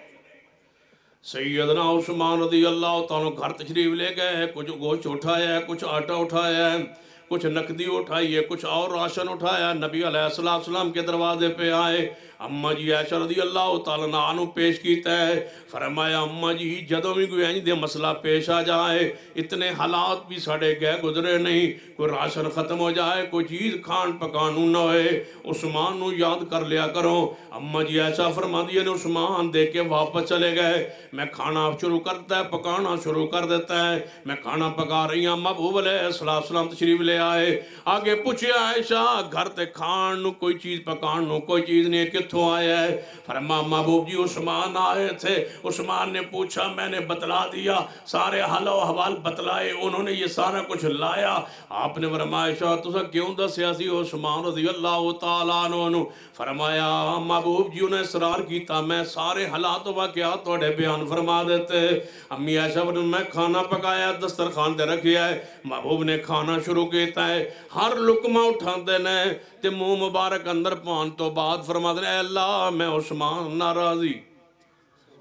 سیدنا عثمان رضی اللہ تعالیٰ گھر تشریف لے گئے، کچھ گوشت اٹھایا ہے، کچھ آٹا اٹھایا ہے، کچھ نقدی اٹھائی ہے، کچھ اور راشن اٹھایا۔ نبی علیہ السلام کے دروازے پہ آئے، اماں جی عائشہ رضی اللہ تعالیٰ عنہ پیش کیتا ہے، فرمایا اماں جی جدوں بھی کوئی دے مسئلہ پیش آ جائے، اتنے حالات بھی ساڑے گئے گزرے نہیں، کوئی راشن ختم ہو جائے، کوئی چیز کھان پکانو نہ ہوئے، عثمان نو یاد کر لیا کرو۔ اماں جی عائشہ فرما دیا نے عثمان دے کے واپس چلے گئے، میں کھانا شروع کرتا ہے، پکانا شروع کر دیتا ہے، میں کھانا پکا رہی ہوں، محبوب علیہ السلام تشریف لے آئے، آگے پوچھے عائشہ گھر تے کھان نو کوئی چیز پکان نو کوئی چیز نہیں، کتھوں آیا ہے؟ فرمایا محبوب جی عثمان آئے تھے، عثمان نے پوچھا، میں نے بتلا دیا، سارے حال و احوال بتلائے، انہوں نے یہ سارا کچھ لایا۔ آپ نے فرمایا عائشہ تسا کیوں دسیا سی عثمان رضی اللہ تعالیٰ عنہ؟ فرمایا محبوب جی انہیں اصرار کیتا، میں سارے حالات و واقعات توڑے بیان فرما دیتے۔ امی عائشہ فرمایا میں کھانا پکایا، دسترخوان تے رکھیا ہے، محبوب نے کھانا شروع کیتا ہے، ہر لقمہ اٹھا دینا ہے تے منہ مبارک اندر پان تو بعد فرما دینا، اے اللہ میں عثمان ناراضی،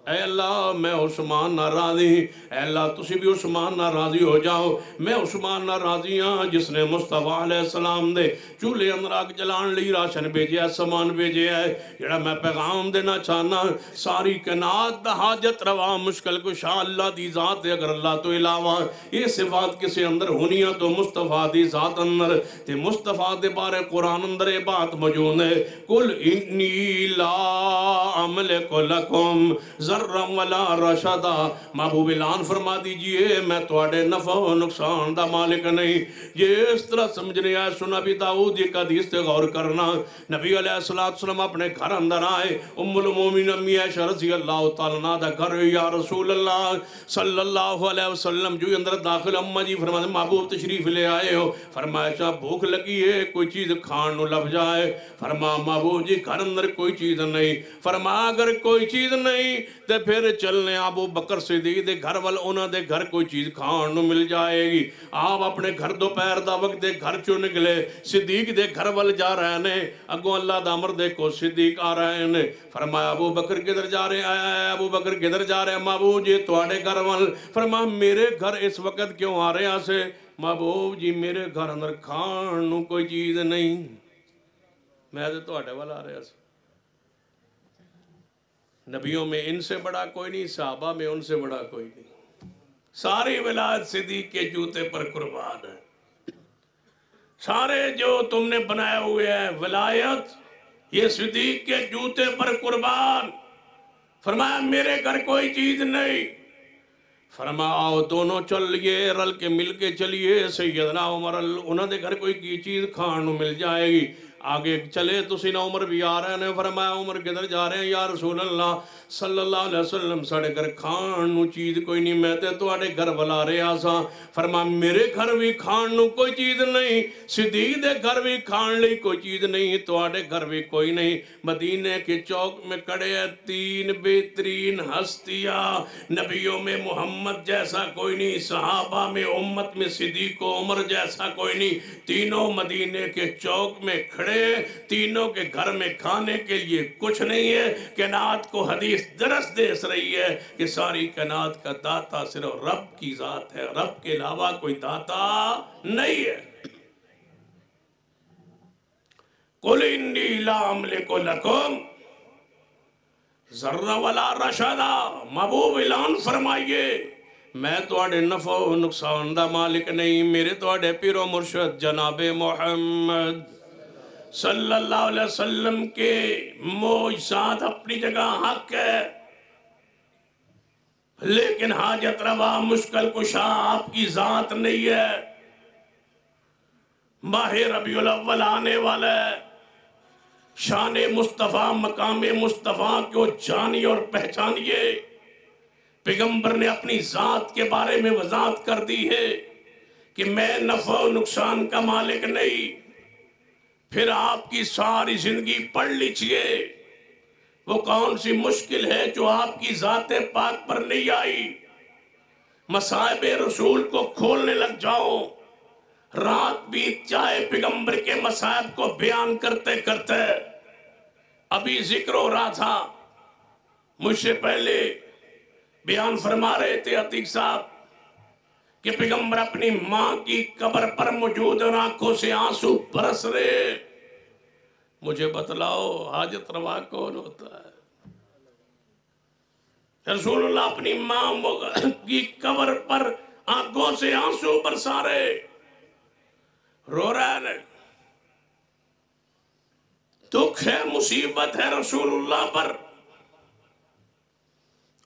اے اللہ میں عثمان ناراضی، اے اللہ تسی بھی عثمان ناراضی ہو جاؤ، میں عثمان ناراضی ہاں جس نے مصطفیٰ علیہ السلام دے چولہے اندر آگ جلان لی راشن بھیجے ہے، سامان بھیجے ہے، جڑا میں پیغام دینا چاہنا، ساری کائنات دا حاجت روا مشکل کشا اللہ دی ذات ہے، اگر اللہ تو علاوہ یہ صفات کسی اندر ہونی ہے تو مصطفیٰ دی ذات اندر تے مصطفیٰ دے بارے قرآن اندر یہ بات موجود ہے، قل انی لا املک لکم ذرم ولا رشدہ، محبوب اعلان فرما دیجئے میں تواڈے نفع و نقصان دا مالک نہیں۔ یہ اس طرح سمجھنے آئے سن ابی داؤد یہ حدیث تے غور کرنا، نبی علیہ السلام اپنے گھر اندر آئے، ام المومنین امی عائشہ رضی اللہ تعالیٰ عنہ دا گھر، یا رسول اللہ صلی اللہ علیہ وسلم جو اندر داخل، اماں جی فرماتے محبوب تشریف لے آئے ہو، فرمایا بھوک لگی ہے کوئی چیز کھان نو لب جائے، فرمایا محبوب جی گھر اندر کوئی چیز نہیں، فرمایا اگر کوئی چیز نہیں تے پھر چلنے ابو بکر صدیق دے گھر وال انہاں دے گھر کوئی چیز کھان نو مل جائے گی۔ آپ اپنے گھر دوپہر دا وقت دے گھر چوں نکلے، صدیق دے گھر وال جا رہے ہیں، اگوں اللہ دا امر دیکھو صدیق آ رہے ہیں، فرمایا ابو بکر کدھر جا رہے ہیں؟ ابو بکر کدھر جا رہے ہیں؟ محبوب جی تواڈے گھر وال۔ فرمایا میرے گھر اس وقت کیوں آ رہے ہیں سے؟ محبوب جی میرے گھر اندر کھان نو کوئی چیز نہیں، میں تے تواڈے وال آ رہے ہیں۔ نبیوں میں ان سے بڑا کوئی نہیں، صحابہ میں ان سے بڑا کوئی نہیں، ساری ولایت صدیق کے جوتے پر قربان ہے، سارے جو تم نے بنائے ہوئے ہیں ولایت یہ صدیق کے جوتے پر قربان۔ فرمایا میرے گھر کوئی چیز نہیں، فرمایا آؤ دونوں چل لیے، رل کے مل کے چلیے، سیدنا عمر انہوں نے گھر کوئی کی چیز کھان مل جائے گی، آگے چلے تو سینا عمر بھی آ رہے ہیں، فرمایا عمر کدھر جا رہے ہیں؟ یا رسول اللہ صلی اللہ علیہ وسلم ساڑھے گھر کھان نو چیز کوئی نہیں، میں تے تو آڑے گھر بلا رہے آساں۔ فرمایا میرے گھر بھی کھان نو کوئی چیز نہیں، صدیق دے گھر بھی کھان لئی کوئی چیز نہیں، تو آڑے گھر بھی کوئی نہیں۔ مدینے کے چوک میں کڑے ہیں 3 بہترین ہستیاں، نبیوں میں محمد جیسا کوئی نہیں، صحابہ میں امت میں صدیق و عمر جیسا کوئی نہیں، تینوں مدینے کے چوک میں کھڑے، تینوں کے گھر میں کھانے کے لیے کچھ نہیں ہے۔ کائنات کو حدیث درس دیس رہی ہے کہ ساری کائنات کا داتا صرف رب کی ذات ہے، رب کے علاوہ کوئی داتا نہیں ہے۔ قُلْ إِنِّي لَا أَمْلِكُ لَكُمْ ضَرًّا وَلَا رَشَدًا، محبوب اعلان فرمائیے میں تواڈے نفع و نقصان دا مالک نہیں، میرے تواڈے پیر و مرشد جناب محمد صلی اللہ علیہ وسلم کے معجزات اپنی جگہ حق ہے، لیکن حاجت روا مشکل کشا آپ کی ذات نہیں ہے۔ ماہ ربیع الاول آنے والا ہے، شان مصطفیٰ مقام مصطفیٰ کو جانیے اور پہچانیے۔ پیغمبر نے اپنی ذات کے بارے میں وضاحت کر دی ہے کہ میں نفع و نقصان کا مالک نہیں۔ پھر آپ کی ساری زندگی پڑھ لیجئے وہ کون سی مشکل ہے جو آپ کی ذات پاک پر نہیں آئی۔ مصائب رسول کو کھولنے لگ جاؤ، رات بیت جائے پیغمبر کے مصائب کو بیان کرتے کرتے۔ ابھی ذکر ہو رہا تھا، مجھ سے پہلے بیان فرما رہے تھے عتیق صاحب کہ پیغمبر اپنی ماں کی قبر پر موجود اور آنکھوں سے آنسو برس رہے۔ مجھے بتلاؤ حاجت روا کون ہوتا ہے؟ رسول اللہ اپنی ماں کی قبر پر آنکھوں سے آنسو برسا رہے، رو رہا ہے، دکھ ہے، مصیبت ہے رسول اللہ پر۔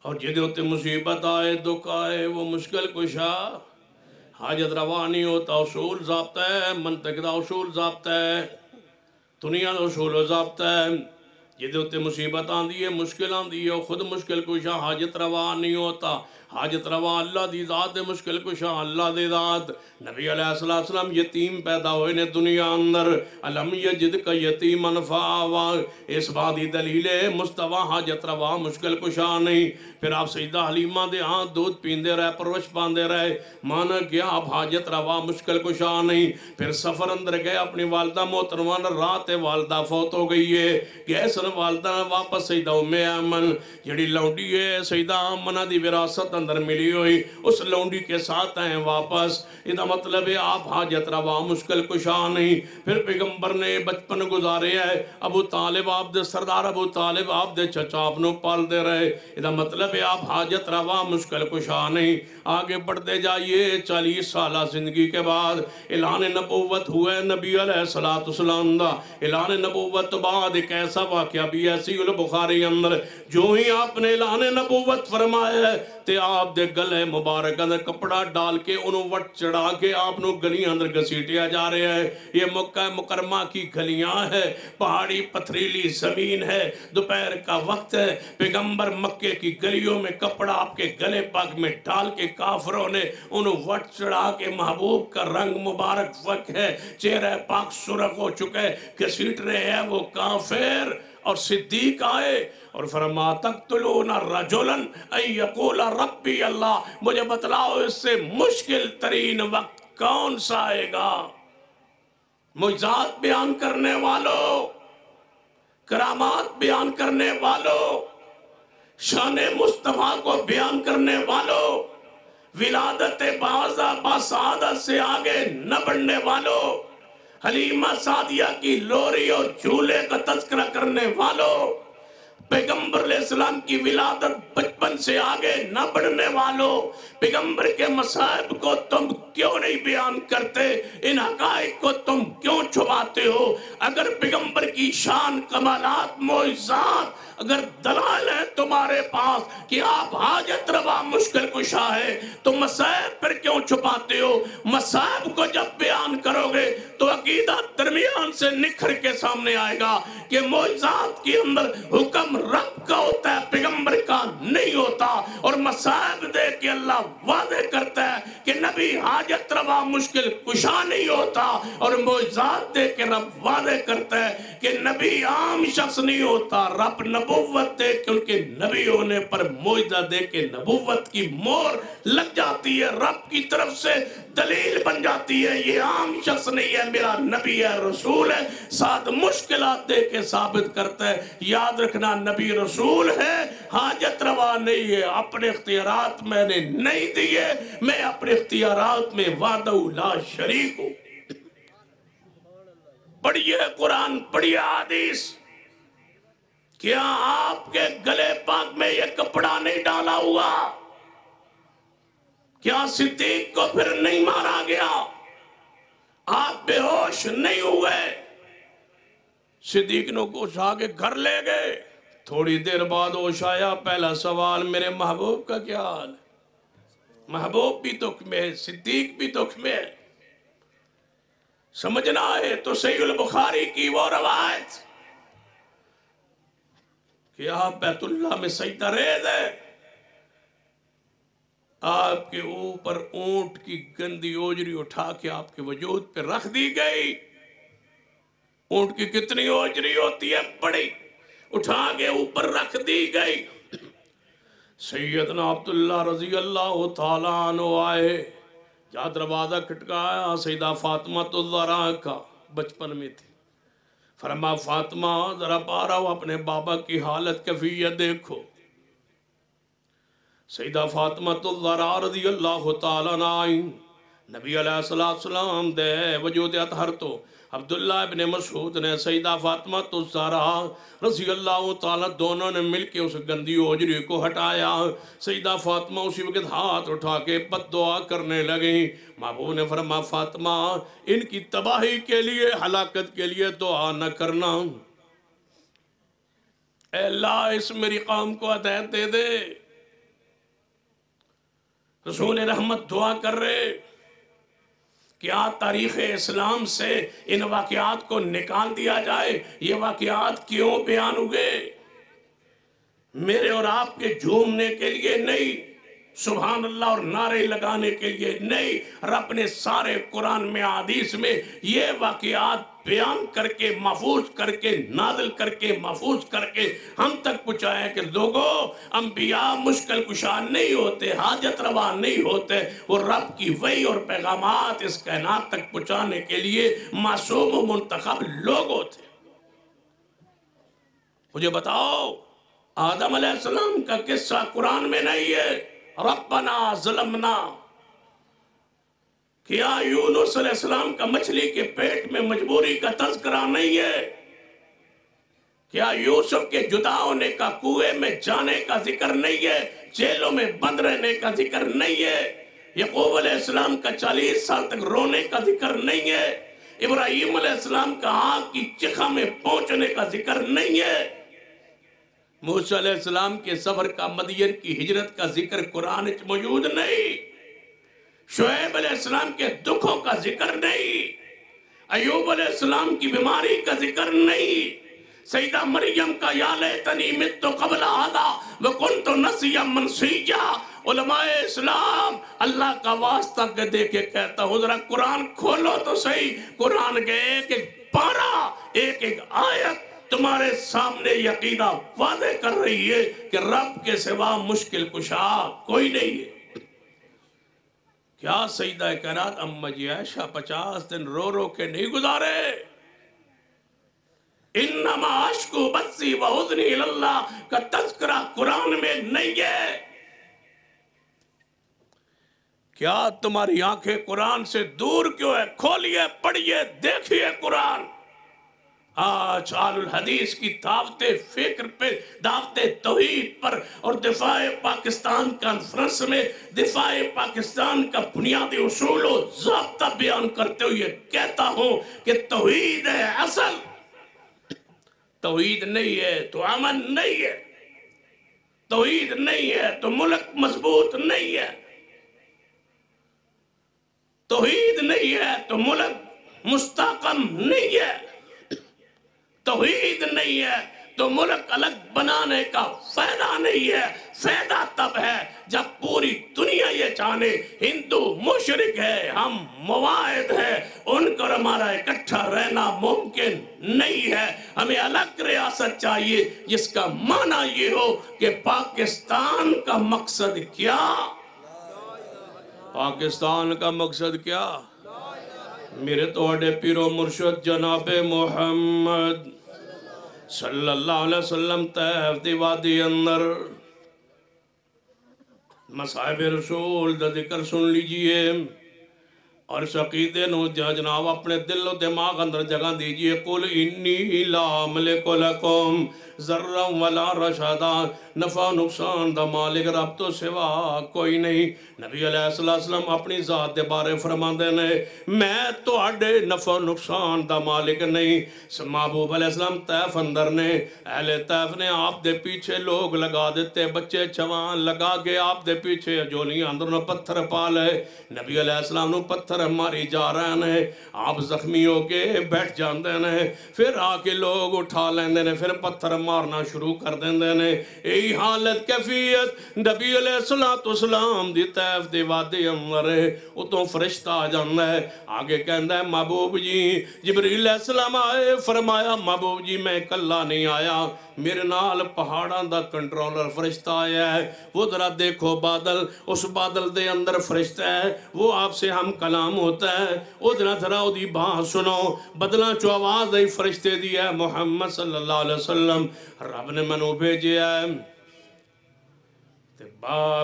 اور جدے ہوتے مصیبت آئے، دکھ آئے، وہ مشکل کشا حاجت روا نہیں ہوتا۔ اصول ضابطہ ہے، منطق دا اصول ضابطہ ہے، دنیا دا اصول ضابطہ ہے۔ جدے ہوتے مصیبت آن دی ہے، مشکل آن دی ہے، خود مشکل کشا حاجت روا نہیں ہوتا۔ حاجت روا اللہ دی ذات ہے، مشکل کشا اللہ دی ذات۔ نبی علیہ السلام یتیم پیدا ہوئے نے دنیا اندر، علم یجد کا یتیمن فآوا، اس بات دی دلیل ہے مصطفیٰ حاجت روا مشکل کشا نہیں۔ پھر آپ سیدہ حلیمہ دے ہاں دودھ پیندے رہے، پرورش پاندے رہے، مانا کیا آپ حاجت روا مشکل کشا نہیں۔ پھر سفر اندر گئے، اپنی والدہ محترمہ رات والدہ فوت ہو گئی ہے، گئے سن والدہ واپس سیدہ ام ایمن جڑی لونڈی ہے سیدہ آمنہ دی وراثت اندر ملی ہوئی، اس لونڈی کے ساتھ آئیں واپس۔ یہ مطلب ہے آپ حاجت روا مشکل کشا نہیں۔ پھر پیغمبر نے بچپن گزارے ہے، ابو طالب آپ دے سردار ابو طالب آپ دے چچا اپنوں پال دے رہے، یہ مطلب ہے آپ حاجت روا مشکل کشا نہیں۔ آگے بڑھتے جائیے، 40 سالہ زندگی کے بعد اعلان نبوت ہوئے نبی علیہ السلام دا۔ اعلان نبوت بعد ایک ایسا واقعہ بھی ہے صحیح البخاری اندر، جو ہی آپ نے اعلان نبوت فرمایا ہے تے آپ دے گلے مبارک اندر کپڑا ڈال کے انہوں وٹ چڑھا کے آپ نو گلیاں اندر گھسیٹیا جا رہے ہیں۔ یہ مکہ مکرمہ کی گلیاں ہے، پہاڑی پتھریلی زمین ہے، دوپہر کا وقت ہے، پیغمبر مکے کی گلیوں میں کپڑا آپ کے گلے پاک میں ڈال کے کافروں نے انہوں وٹ چڑھا کے محبوب کا رنگ مبارک فک ہے، چہرہ پاک سرخ ہو چکے، گھسیٹ رہے ہیں وہ کافر۔ اور صدیق آئے اور فرما تقتلون رجلا ان یقول ربی اللہ، مجھے بتلاؤ اس سے مشکل ترین وقت کون سا آئے گا؟ معجزات بیان کرنے والوں، کرامات بیان کرنے والوں، شان مصطفیٰ کو بیان کرنے والوں، ولادت باسعادت سے آگے نہ بڑھنے والوں، حلیمہ سعدیہ کی لوری اور جھولے کا تذکرہ کرنے والوں، پیغمبر علیہ السلام کی ولادت بچپن سے آگے نہ بڑھنے والوں، پیغمبر کے مصائب کو تم کیوں نہیں بیان کرتے؟ ان حقائق کو تم کیوں چھپاتے ہو؟ اگر پیغمبر کی شان، کمالات، معجزات اگر دلائل ہے تمہارے پاس کہ آپ حاجت روا مشکل کشا ہے تو مصائب پر کیوں چھپاتے ہو؟ مصائب کو جب بیان کرو گے تو عقیدہ درمیان سے نکھر کے سامنے آئے گا کہ معجزات کے اندر حکم رب کا ہوتا ہے، پیغمبر کا نہیں ہوتا۔ اور مصائب دے کے اللہ واضح کرتا ہے کہ نبی حاجت روا مشکل کشا نہیں ہوتا، اور معجزات دے کے رب واضح کرتا ہے کہ نبی عام شخص نہیں ہوتا۔ رب نبوت دے کے ان کے نبی ہونے پر معجزہ دے کے نبوت کی مور لگ جاتی ہے، رب کی طرف سے دلیل بن جاتی ہے، یہ عام شخص نہیں ہے، میرا نبی ہے، رسول ہے، ساتھ مشکلات دے کے ثابت کرتا ہے۔ یاد رکھنا، نبی رسول ہے، حاجت روا نہیں ہے، اپنے اختیارات میں نے نہیں دیے، میں اپنے اختیارات میں وحدہ لا شریک ہوں۔ پڑھیے قرآن، پڑھیے حدیث۔ کیا آپ کے گلے پاک میں یہ کپڑا نہیں ڈالا ہوا؟ کیا صدیق کو پھر نہیں مارا گیا؟ آپ بے ہوش نہیں ہوئے؟ صدیق کو اٹھا کے گھر لے گئے، تھوڑی دیر بعد ہوش آیا، پہلا سوال میرے محبوب کا کیا حال ہے؟ محبوب بھی دکھ میں ہے، صدیق بھی دکھ میں ہے۔ سمجھنا ہے تو صحیح البخاری کی وہ روایت کہ آپ بیت اللہ میں سجدہ ریز ہے، آپ کے اوپر اونٹ کی گندی اوجری اٹھا کے آپ کے وجود پہ رکھ دی گئی۔ اونٹ کی کتنی اوجری ہوتی ہے؟ بڑی، اٹھا کے اوپر رکھ دی گئی۔ سیدنا عبداللہ رضی اللہ تعالیٰ عنہ آئے، جہاں دروازہ کھٹکایا، سیدہ فاطمہ الزہرا کا بچپن میں تھی، فرما فاطمہ ذرا پارو اپنے بابا کی حالت کیفیت دیکھو۔ سیدہ فاطمہ الزہرا رضی اللہ تعالیٰ عنہ آئیں، نبی علیہ السلام دے وجود اطہر تو عبداللہ ابن مسعود نے سیدہ فاطمہ الزہرا رضی اللہ تعالیٰ دونوں نے مل کے اس گندی اوجری کو ہٹایا۔ سیدہ فاطمہ اسی وقت ہاتھ اٹھا کے بد دعا کرنے لگیں۔ محبوب نے فرمایا فاطمہ ان کی تباہی کے لیے، ہلاکت کے لیے دعا نہ کرنا، اے اللہ اس میری قوم کو ہدایت دے دے۔ رسول رحمت دعا کر رہے، کیا تاریخ اسلام سے ان واقعات کو نکال دیا جائے؟ یہ واقعات کیوں بیان ہوئے؟ میرے اور آپ کے جھومنے کے لیے نہیں، سبحان اللہ اور نعرے لگانے کے لیے نہیں، رب نے سارے قرآن میں حدیث میں یہ واقعات بیان کر کے محفوظ کر کے نازل کر کے محفوظ کر کے ہم تک پہنچایا کہ لوگوں، انبیاء مشکل کشا نہیں ہوتے، حاجت روا نہیں ہوتے، وہ رب کی وحی اور پیغامات اس کائنات تک پہنچانے کے لیے معصوم و منتخب لوگ ہوتے۔ مجھے بتاؤ، آدم علیہ السلام کا قصہ قرآن میں نہیں ہے؟ ربنا ظلمنا، کیا یونس علیہ السلام کا مچھلی کے پیٹ میں مجبوری کا تذکرہ نہیں ہے؟ کیا یوسف کے جدا ہونے کا، کنویں میں جانے کا ذکر نہیں ہے؟ جیلوں میں بند رہنے کا ذکر نہیں ہے؟ یعقوب علیہ السلام کا 40 سال تک رونے کا ذکر نہیں ہے؟ ابراہیم علیہ السلام کا آگ کی چخا میں پہنچنے کا ذکر نہیں ہے؟ موسیٰ علیہ السلام کے سفر کا، مدین کی ہجرت کا ذکر قرآن موجود نہیں؟ شعیب علیہ السلام کے دکھوں کا ذکر نہیں؟ ایوب علیہ السلام کی بیماری کا ذکر نہیں؟ سیدہ مریم کا یا لیتنی مت قبل ھذا وکنت نسیا منسیا؟ علماء اسلام اللہ کا واسطہ دے کے کہتا ہوں، ذرا قرآن کھولو تو صحیح، قرآن کے ایک ایک پارہ، ایک ایک آیت تمہارے سامنے عقیدہ واضح کر رہی ہے کہ رب کے سوا مشکل کشا کوئی نہیں ہے۔ کیا سیدہ کائنات اما جی عائشہ 50 دن رو رو کے نہیں گزارے؟ انما اشکو بثی و حزنی اللہ کا تذکرہ قرآن میں نہیں ہے؟ کیا تمہاری آنکھیں قرآن سے دور کیوں ہے؟ کھولیے، پڑھیے، دیکھیے قرآن۔ آج آل الحدیث کی دعوت فکر پہ، دعوت توحید پر اور دفاع پاکستان کانفرنس میں دفاع پاکستان کا بنیادی اصول و ضابطہ بیان کرتے ہوئے کہتا ہوں کہ توحید ہے اصل، توحید نہیں ہے تو امن نہیں ہے، توحید نہیں ہے تو ملک مضبوط نہیں ہے، توحید نہیں ہے تو ملک مستحکم نہیں ہے، توحید نہیں ہے تو ملک الگ بنانے کا فائدہ نہیں ہے۔ فائدہ تب ہے جب پوری دنیا یہ جانے ہندو مشرک ہے، ہم مواحد ہیں، ان کو ہمارا اکٹھا رہنا ممکن نہیں ہے۔ ہمیں الگ ریاست چاہیے جس کا معنی یہ ہو کہ پاکستان کا مقصد کیا؟ پاکستان کا مقصد کیا؟ میرے توڑے پیرو مرشد جناب محمد صلی اللہ علیہ وسلم طیف دی وادی اندر مصاحب رسول دا ذکر سن لیجئے اور اس عقیدے نو جناب اپنے دل و دماغ اندر جگہ دیجئے۔ قُلْ إِنِّي لَا أَمْلِكُ لَكُمْ ذَرًّا وَلَا رَشَدًا، نفع نقصان دا مالک رب تو سوا کوئی نہیں۔ نبی علیہ السلام اپنی ذات دے بارے فرمان دینے میں تو اڈے نفع نقصان دا مالک نہیں۔ محبوب علیہ السلام طیف اندر نے، اہل طیف نے آپ دے پیچھے لوگ لگا دیتے، بچے چوان لگا کے آپ دے پیچھے جولی اندر پتھر پالے، نبی علیہ السلام نو پتھر ہماری جا رہے ہیں، آپ زخمی ہو کے بیٹھ جاندے ہیں، پھر آکے لوگ اٹھا لیندے ہیں، پھر پتھر مارنا شروع کر دیندے ہیں۔ یہی حالت کیفیت نبی علیہ السلام دی طیف دی وادی اندر ہے، اتوں فرشتہ آ جاندہ ہے، آگے کہندہ ہے محبوب جی، جبریل علیہ السلام آئے، فرمایا محبوب جی میں کلہ نہیں آیا، میرے نال پہاڑاں دا کنٹرولر فرشتہ آیا ہے، وہ ذرا دیکھو بادل، اس بادل دے اندر فرشتہ ہے، وہ آپ سے ہم کلام ہوتا ہے، وہ ذرا دی بات سنو، بدلہ چو آواز دے فرشتے دی ہے محمد صلی اللہ علیہ وسلم، رب نے منو بھیجے ہے،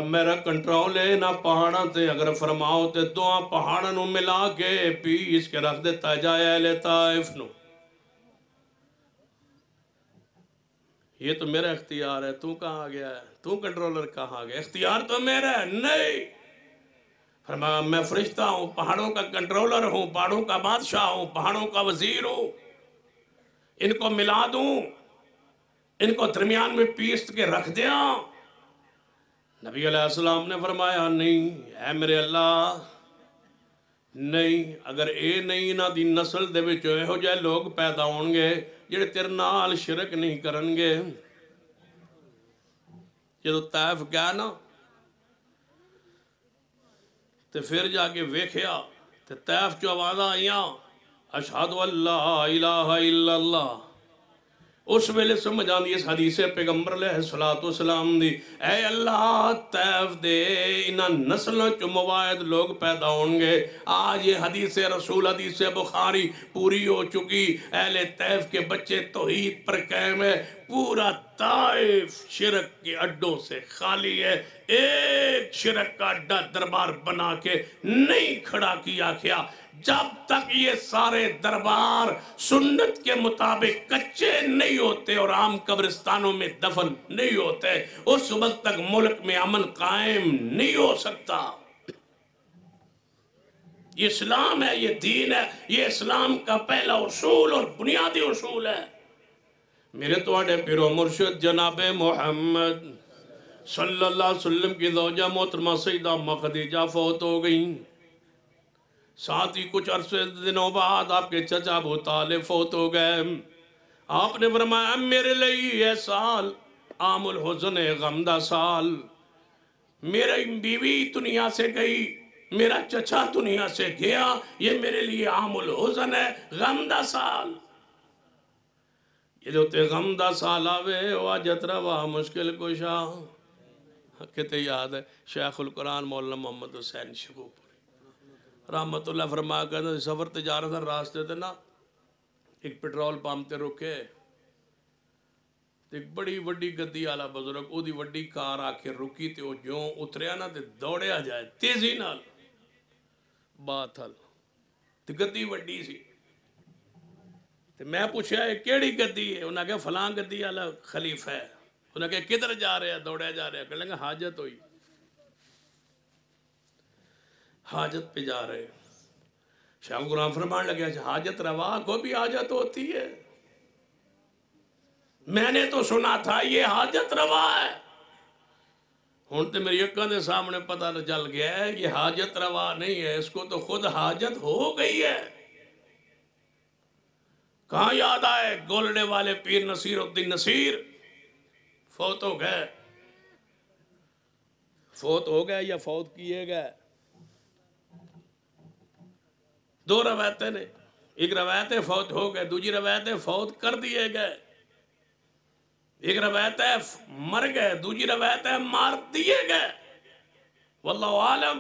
میرا کنٹرول ہے نہ پہاڑاں تے اگر فرماؤ تے دعا پہاڑاں نو ملا کے پیس کے رکھ دیتا جائے اہل طائف نو۔ یہ تو میرا اختیار ہے، تو کہاں گیا ہے؟ تو کنٹرولر کہاں گیا؟ اختیار تو میرا ہے نہیں۔ فرمایا میں فرشتہ ہوں، پہاڑوں کا کنٹرولر ہوں، پہاڑوں کا بادشاہ ہوں، پہاڑوں کا وزیر ہوں، ان کو ملا دوں، ان کو درمیان میں پیست کے رکھ دیا۔ نبی علیہ السلام نے فرمایا نہیں اے میرے اللہ نہیں، اگر اے نہیں نہ دی نسل دے وچ ہو جائے لوگ پیدا ہون گے جڑے تیرے نال شرک نہیں کرن گے۔ جدو طائف گیا نا تے پھر جا کے ویکھیا تے طائف چو آوازاں آئیاں اشہد اللہ الہ الا اللہ، اس ویلے سمجھ آندی اس حدیث پیغمبر علیہ السلام دی، اے اللہ طیف دے انہاں نسلوں چو مواعد لوگ پیدا ہوں گے۔ آج یہ حدیث رسول حدیث بخاری پوری ہو چکی، اہل طیف کے بچے توحید پر قائم ہے، پورا طائف شرک کے اڈوں سے خالی ہے، ایک شرک کا اڈا دربار بنا کے نہیں کھڑا کیا گیا۔ جب تک یہ سارے دربار سنت کے مطابق کچے نہیں ہوتے اور عام قبرستانوں میں دفن نہیں ہوتے، اس وقت تک ملک میں امن قائم نہیں ہو سکتا۔ یہ اسلام ہے، یہ دین ہے، یہ اسلام کا پہلا اصول اور بنیادی اصول ہے۔ میرے توڑے پیرو مرشد جناب محمد صلی اللہ علیہ وسلم کی زوجہ محترمہ سیدہ خدیجہ فوت ہو گئیں، ساتھ ہی کچھ عرصے دنوں بعد آپ کے چچا ابو طالب فوت ہو گئے۔ آپ نے فرمایا میرے لئے یہ سال عام الحزن غمدہ سال، میری بیوی دنیا سے گئی، میرا چچا دنیا سے گیا، یہ میرے لیے عام الحزن ہے، غمدہ سال۔ یہ جو تے غمدہ سال آوے واجت روا مشکل کشا، کتے یاد ہے شیخ القرآن مولانا محمد حسین شکوپوری رحمت اللہ فرمایا کرنے سفر تجارت راستے تھے نا، ایک پیٹرول پمپ تے رکے، ایک بڑی وڈی گدی آلا بزرگ او دی وڈی کار آکے رکی تے او جو اتریا نا تے دوڑے آ جائے تیزی نال بات حل تے گدی وڈی سی تے میں پوچھا ہے کیڑی گدی ہے؟ انہاں کہا فلاں گدی آلا خلیفہ ہے۔ انہاں کہا کدھر جا رہے ہیں؟ دوڑے جا رہے ہیں۔ کہنے لگا حاجت ہوئی، حاجت پہ جا رہے ہیں۔ شاہ قرآن فرمان لگے حاجت روا کو بھی حاجت ہوتی ہے۔ میں نے تو سنا تھا یہ حاجت روا ہے، ہوں تو میری اکھاں دے سامنے پتہ چل گیا ہے یہ حاجت روا نہیں ہے، اس کو تو خود حاجت ہو گئی ہے۔ کہاں یاد آئے گولڈے والے پیر نصیر الدین نصیر فوت ہو گئے، فوت ہو گئے یا فوت کیے گئے؟ دو روایتیں نے، ایک روایت ہے فوت ہو گئے، دوسری روایت ہے فوت کر دیے گئے، ایک روایت ہے مر گئے، دوسری روایت ہے مار دیے گئے، واللہ عالم۔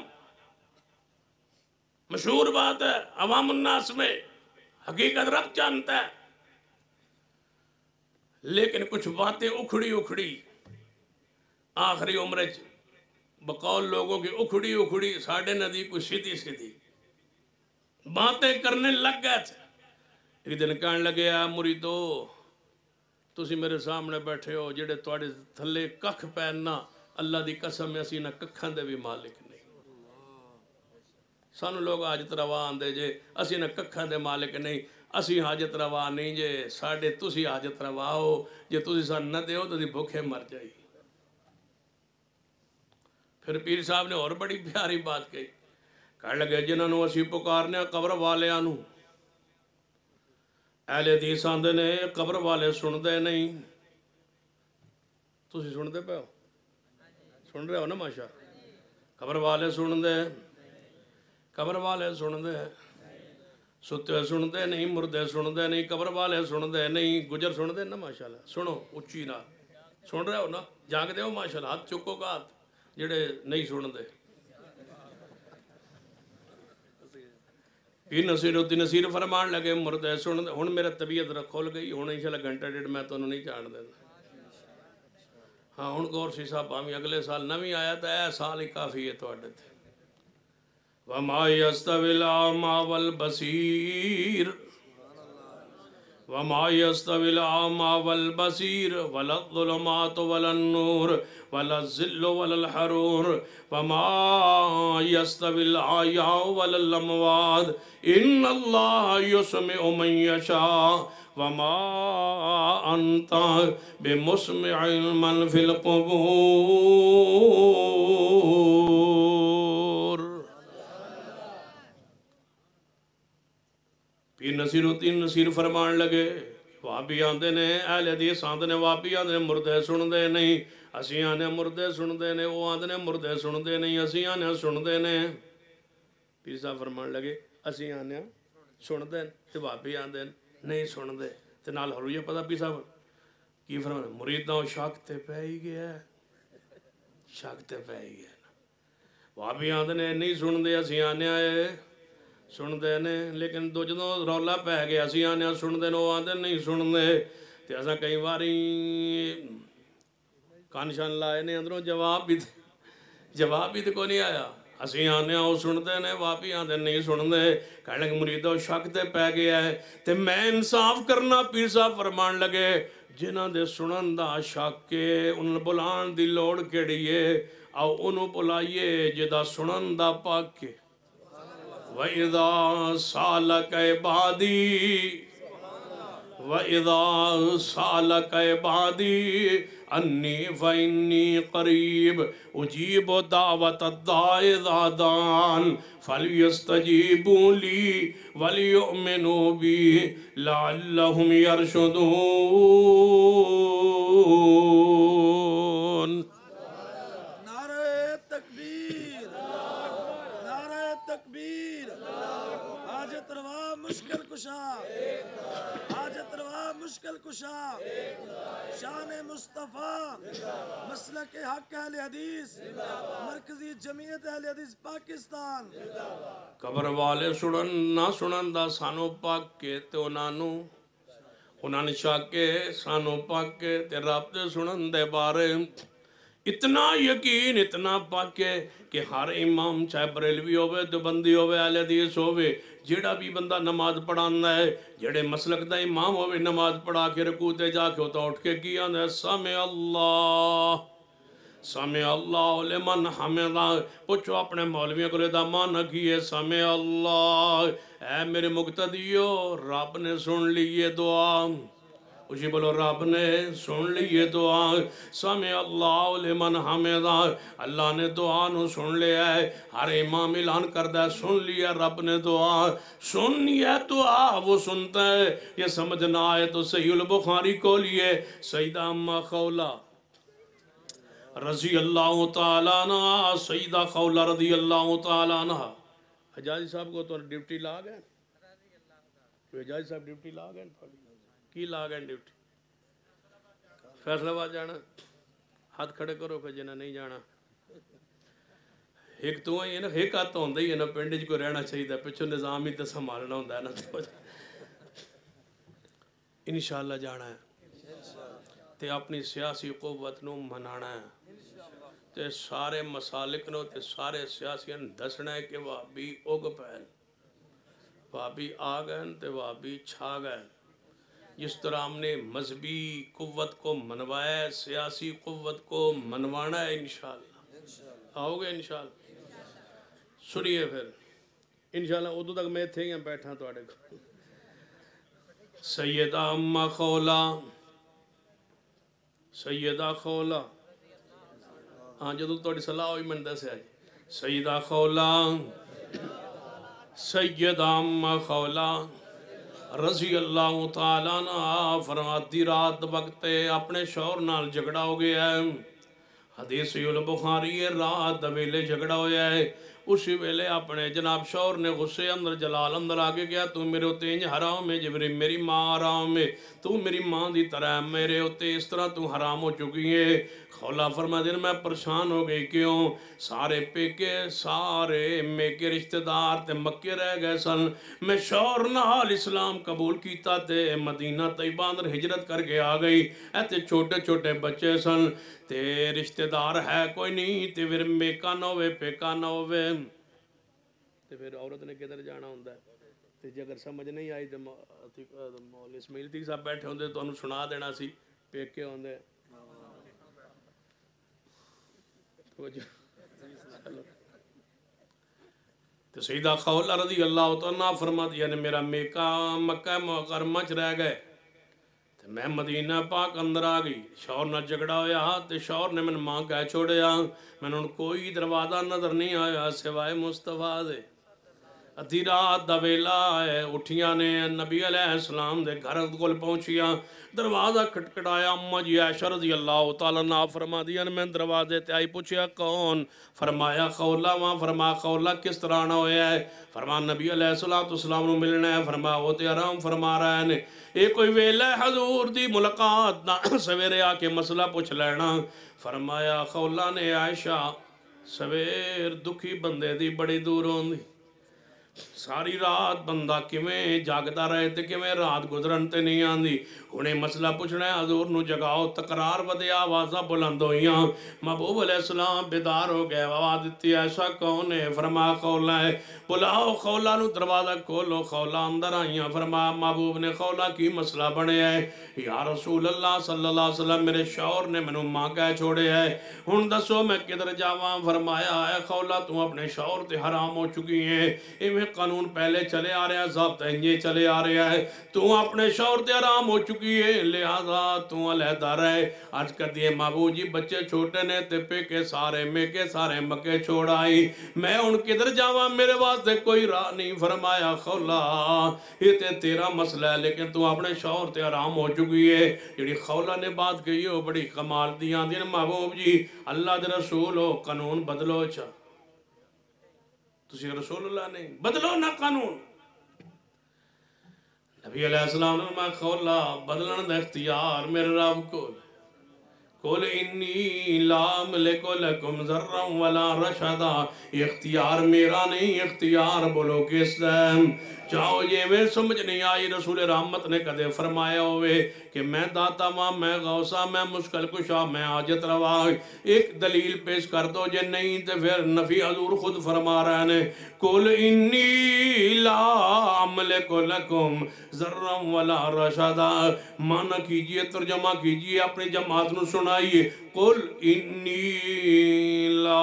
مشہور بات ہے عوام الناس میں، حقیقت رب جانتا ہے، لیکن کچھ باتیں اکھڑی اکھڑی آخری عمر بقول لوگوں کی اکھڑی اکھڑی ساڑھے ندی کوئی سیدھی سیدھی باتیں کرنے لگ گئے تھے۔ ایک دن کہنے لگے مریدو تسی میرے سامنے بیٹھے ہو جڑے تواڈے تھلے ککھ پہننا، اللہ دی قسم اسی نہ ککھاں دے بھی مالک نہیں۔ سانو لوگ حاجت روا آندے جے اسی نہ ککھاں دے مالک نہیں، اسی حاجت روا نہیں جے ساڑھے تسی حاجت روا ہو، جے تسی سان نہ دے ہو تو دی بھوکے مر جائی۔ پھر پیر صاحب نے اور بڑی پیاری بات کہی، کہنے لگے جنہاں نو اسی پکارنے قبر والیاں نو، اہل حدیث آندے نے قبر والے سن دے نہیں، تسی سن دے پہ ہو، سن رہے ہو نا ماشاء، قبر والے سن دے، قبر والے سن دے، ستے سن دے نہیں، مردے سن دے نہیں، قبر والے سن دے نہیں، گجر سن دے نا ماشاءاللہ، سنو اچھی نہ، سن رہے ہو نا، جاگ دے ہو ماشاءاللہ، ہاتھ چکو کا ہاتھ جڑے نہیں سن دے۔ پیر نصیر الدین نصیر فرمان لگے مردے سن دے، ہن میرا طبیعت کھل گئی، ہن انشاءاللہ گھنٹہ ڈیڑھ میں تو نہیں جان دینا۔ ہاں ہن غور سی صاحب ہمیں اگلے سال نویں آیا تو اے سال ہی کافی ہے تو تھے۔ وَمَا يَسْتَوِي الْأَعْمَى وَالْبَصِيرُ وَمَا يَسْتَوِي الْأَعْمَى وَالْبَصِيرُ وَلَا الظُّلُمَاتُ وَلَا النُّورُ وَلَا الظِّلُّ وَلَا الْحَرُورُ وَمَا يَسْتَوِي الْأَحْيَاءُ وَلَا الْأَمْوَاتُ إِنَّ اللَّهَ يُسْمِعُ مَن يَشَاءُ وَمَا أَنْتَ بِمُسْمِعٍ مَّن فِي الْقُبُورِ۔ پیر نصیر الدین نصیر فرمان لگے وابی آندے نے اہل حدیث آندے نے وابی آندے نے مردے سن دے نہیں، اسی آنے مردے سن دے نے، وہ آندے نے مردے سن دے نہیں، اسی آنے سن دے نے۔ پیر صاحب فرمان لگے اسی آنے سن دے تے وابی آندے نہیں سن دے تے نال ہر یہ پتہ پیر صاحب کی فرمان مریداں شک تے پہ ہی گیا ہے، شک تے پہ ہی گیا۔ وابی آندے نے نہیں سن دے، اسی آنے آئے سن دے نے، لیکن دو جدوں رولا پہ گیا اسی آنے سن دے نو آندے نہیں سن دے تے اساں کئی باری کان شان لائے نے اندروں جواب بھی تے کو نہیں آیا، اسی آنے او سن دے نے واپی آندے نہیں سن دے، کہنے لگے مریدو شک تے پہ گیا ہے تے میں انصاف کرنا۔ پیر صاحب فرمان لگے جنہاں دے سنن دا شک کے انہوں بلان دی لوڑ کیڑیے او انہوں بلائیے جدا سنن دا پاک کے۔ وَإِذَا سَأَلَكَ عِبَادِي وَإِذَا سَأَلَكَ عِبَادِي أَنِّي فَإِنِّي قَرِيبٌ أُجِيبُ دَعْوَةَ الدَّاعِ إِذَا دَعَانِ فَلْيَسْتَجِيبُوا لِي وَلْيُؤْمِنُوا بِي لَعَلَّهُمْ يَرْشُدُونَ۔ نعرہ تکبیر، نعرہ تکبیر، حاجت روا مشکل کشا، حاجت روا مشکل کشا، شان مصطفیٰ، مسلک حق اہل حدیث، مرکزی جمعیت اہل حدیث پاکستان۔ قبر والے سنن نہ سنن دا سانو پاک کے تے انہاں نے شاکے سانو پاک کے تے رب دے سنن دے بارے اتنا یقین اتنا پاکے کہ ہر امام چاہے بریلوی ہوئے دیوبندی ہوئے اہل حدیث ہوئے جیڑا بھی بندہ نماز پڑھانا ہے جیڑے مسلک دا امام ہوئے نماز پڑھا کے رکوع تے جا کے ہوتا اٹھ کے کیا ہے سمع اللہ لمن حمدہ، پوچھو اپنے مولویوں کو لیدہ مانا کیے سمع اللہ، اے میرے مقتدیو رب نے سن لیے دعا، اسی بولو رب نے سن لیے دعا سمع اللہ لمن حمدہ اللہ نے دعا نو سن لیا ہے ہر امام اعلان کردہ سن لیا رب نے دعا سن لیا دعا وہ سنتا ہے یہ سمجھ نہ آئے تو صحیح البخاری کو لیے سیدہ امہ خولہ رضی اللہ تعالیٰ عنہ سیدہ خولہ رضی اللہ تعالیٰ عنہ حجاجی صاحب کو تو ڈیوٹی لا گئے حجاجی صاحب ڈیوٹی لا گئے کی لا گئے ڈیوٹی فیصلہ آباد جانا ہاتھ کھڑے کرو کہ جنہیں نہیں جانا ایک تو ہی ہے نا ایک ہاتھ تو ہوندہ ہی ہے نا پنڈج کو رہنا چاہیے پچھو نظام ہی تو سنبھالنا ہوندہ ہے نا انشاءاللہ جانا ہے تے اپنی سیاسی قوت نو منانا ہے تے سارے مسالک نو تے سارے سیاسیاں دسنا ہے کہ وہابی اگ پہن وہابی آ گئے تے وہابی چھا گئے جس طرح ہم نے مذہبی قوت کو منوایا ہے سیاسی قوت کو منوانا ہے انشاءاللہ آؤ گے انشاءاللہ سنیے پھر انشاءاللہ ادھو تک میں تھے ہیں بیٹھا تو آڑے کو سیدہ امہ خولہ سیدہ خولہ ہاں جدو توڑی صلاح ہوئی من دے سے آئی سیدہ خولہ سیدہ امہ خولہ رضی اللہ تعالیٰ عنہ فرماتی رات وقت اپنے شوہر نال جھگڑا ہو گیا ہے حدیث البخاری رات ویلے جھگڑا ہویا ہے اسی ویلے اپنے جناب شوہر نے غصے اندر جلال اندر آگے گیا تو میرے ہوتے انج حرام ہے جبری میری ماں حرام ہے تو میری ماں دی طرح میرے ہوتے اس طرح تو حرام ہو چکی ہے خولہ فرما دن میں پریشان ہو گئی کیوں سارے پیکے سارے میکے رشتہ دار تے مکے رہ گئے سن میں شوہر نال اسلام قبول کیتا تے مدینہ طیبہ اندر ہجرت کر کے آ گئی ایتے چھوٹے چھوٹے بچے سن تے رشتہ دار ہے کوئی نہیں تے پھر میکا نہ ہوئے پیکا نہ ہوئے تے پھر عورت نے کدھر جانا ہوندہ ہے تے جے اگر سمجھ نہیں آئی تے مولوی اسماعیل تھی صاحب بیٹھے ہوندے تو انہوں سنا دینا سی پیکے ہوندے تو سیدہ خولہ رضی اللہ تعالیٰ فرما دیا نے میرا میکا مکہ مکرمہ چ رہ گئے میں مدینہ پاک اندر آ گئی شوہر نہ جھگڑا ہویا تے شوہر نے من ماں کہہ چھوڑیا میں نے کوئی دروازہ نظر نہیں آیا سوائے مصطفیٰ دے ادھی رات دا ویلا ہے اٹھیاں نے نبی علیہ السلام دے گھر کول پہنچیاں دروازہ کھٹکھٹایا اماں جی عائشہ رضی اللہ تعالیٰ عنہ فرما دیا میں دروازے تے آئی پوچھیا کون فرمایا خولہ وہاں فرما خولہ کس طرح نہ ہویا ہے فرما نبی علیہ السلام نو ملنا ہے فرما وہ تے آرام فرما رہا ہے ایک کوئی ویلہ ہے حضور دی ملاقات نہ سویرے آ کے مسئلہ پوچھ لینا فرمایا خولہ نے عائشہ سویر دکھی بندے دی بڑی دور ہوندی ساری رات بندہ کیویں جاگتا رہے تے کیویں رات گزرن تے نہیں آندی انہیں مسئلہ پوچھنا ہے حضور نو جگاؤ تقرار ودے آوازہ بلند ہوئیاں محبوب علیہ السلام بیدار ہو گئے آواز دیتی ایسا کون ہے فرما خولہ ہے بلاؤ خولہ نو دروازہ کھولو خولہ اندر آئیاں فرما محبوب نے خولہ کی مسئلہ بنے ہے یا رسول اللہ صلی اللہ علیہ وسلم میرے شوہر نے منو ماں کہہ چھوڑے ہے ہن دسو میں کدھر جاواں فرمایا اے خولہ تو اپنے شوہر تے حرام ہو چکی ہیں ایویں قانون پہلے چلے آ رہا ہے ضابطہ انجے چلے آ رہا ہے تو اپنے شوہر تے حرام ہو چکی ہے لہذا تو علیحدہ رہے آج کر دیے محبوب جی بچے چھوٹے نے تے پیکے سارے میکے سارے مکے چھوڑ آئی میں ان کدھر جاواں میرے واسطے کوئی راہ نہیں فرمایا خولہ یہ تے تیرا مسئلہ ہے لیکن تو اپنے شوہر تے حرام ہو چکی ہے جڑی خولہ نے بات کہی ہو بڑی کمال دیاں دین محبوب جی اللہ دے رسول ہو قانون بدلو چا تسی رسول اللہ نہیں بدلو نہ قانون نبی علیہ السلام نے میں خولہ بدلن دا اختیار میرے رب کو قل انی لا ملک لکم ذرا ولا رشدا اختیار میرا نہیں اختیار بولو کس دیں چاہو یہ میں سمجھ نہیں آئی رسول رحمت نے کدے فرمایا ہوئے کہ میں داتا ماں میں غوثہ میں مشکل کشا میں حاجت روا ایک دلیل پیش کر دو جے نہیں تو پھر نفی حضور خود فرما رہے ہیں قل انی لا املک لکم ذرا ولا رشدا معنی کیجئے ترجمہ کیجئے اپنی جماعت نو سنائیے قل انی لا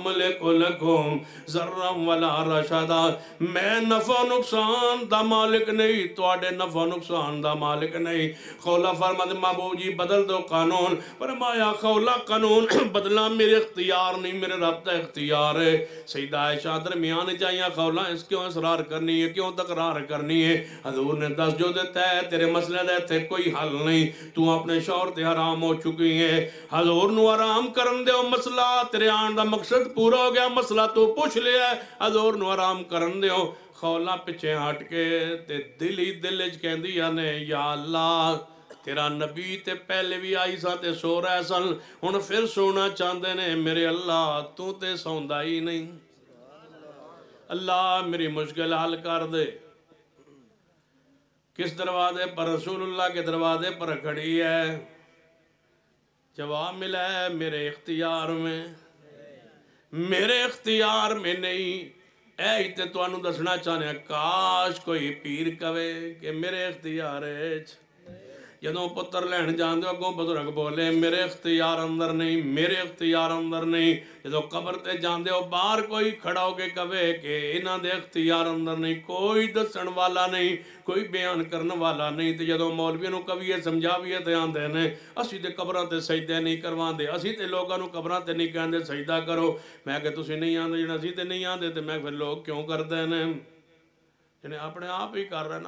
املک لکم ذرا ولا رشدا میں نفع نقصان دا مالک نہیں تواڈے نفع نقصان دا مالک نہیں خولا فرماتے محبوب جی بدل دو قانون فرمایا خولا قانون بدلنا میرے اختیار نہیں میرے رب دا اختیار ہے سیدہ عائشہ درمیان جائیاں خولا اس کیوں اصرار کرنی ہے کیوں تکرار کرنی ہے حضور نے دس جو دیتا ہے تیرے مسئلے دیتے کوئی حل نہیں تو اپنے شوہر تے حرام ہو چکی ہے حضور نو حرام کرن دیو مسئلہ تیرے آن دا مقصد پورا ہو گیا مسئلہ تو پوچھ لیا ہے حضور نو حرام کرن دیو خولا پچھے ہٹ کے تے دل ہی دلج کہندی نے یا اللہ تیرا نبی تے پہلے بھی آئی سا تے سو رہے سن ہن پھر سونا چاہندے نے میرے اللہ تو تے سوندا ہی نہیں اللہ میری مشکل حل کر دے کس دروازے پر رسول اللہ کے دروازے پر کھڑی ہے جواب ملا ہے میرے اختیار میں نہیں اے تے تو انو دسنا چاہنے کاش کوئی پیر کہے کہ میرے اختیار ہے جدوں پتر لین جان دے اگوں بزرگ بولے میرے اختیار اندر نہیں جدوں قبر تے جان دے باہر کوئی کھڑا ہو کے کہے کہ انہاں دے اختیار اندر نہیں کوئی دسن والا نہیں کوئی بیان کرن والا نہیں تے جدوں مولویاں نو کہیے سمجھاویے تے آندے نے اسی تے قبراں تے سجدے نہیں کرواندے اسی تے لوکاں نو قبراں تے نہیں کہندے سجدہ کرو میں کہ تسی نہیں آندے جڑا اسی تے نہیں آندے تے میں پھر لوگ کیوں کردے نے جنے اپنے آپ ہی کر رہے ہیں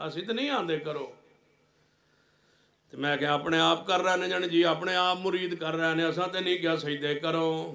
اسی تے نہیں آندے کرو میں کہ اپنے آپ کر رہے ہیں جن جی اپنے آپ مرید کر رہے ہیں اساں تے نہیں کیا سجدے کرو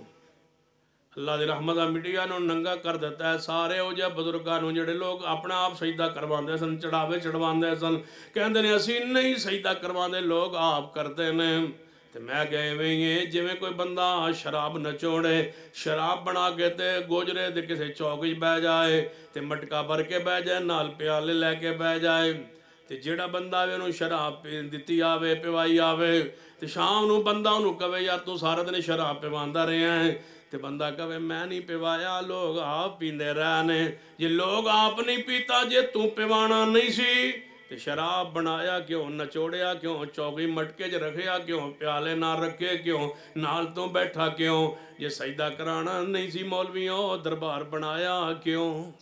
اللہ دی رحمت میڈیا نو ننگا کر دیتا ہے سارے ہو جائے بزرگاں نو جڑے لوگ اپنے آپ سجدہ کرواندے سن چڑھاوے چڑھواندے سن کہندے نے اسی نہیں سجدہ کرواندے لوگ آپ کرتے نے تے میں گئے ہوئے جویں کوئی بندہ شراب نچوڑے شراب بنا کے تے گوجرے تے کسے چوک وچ بیٹھ جائے تے مٹکا بھر کے بیٹھ جائے نال پیالے لے کے بیٹھ جائے تے جیڑا بندہ آوے انہوں شراب دتی آوے پیوائی آوے تے شام نو بندہ انہوں کہے یار تو سارا دن شراب پیواندہ رہے ہیں تے بندہ کہے میں نہیں پیوایا لوگ آپ پیندے رہنے یہ لوگ آپ نہیں پیتا جے تو پیوانا نہیں سی تے شراب بنایا کیوں نچوڑیا کیوں چوکی مٹکے جو رکھیا کیوں پیالے نہ رکھے کیوں نال تو بیٹھا کیوں یہ سجدہ کرانا نہیں سی مولویوں دربار بنایا کیوں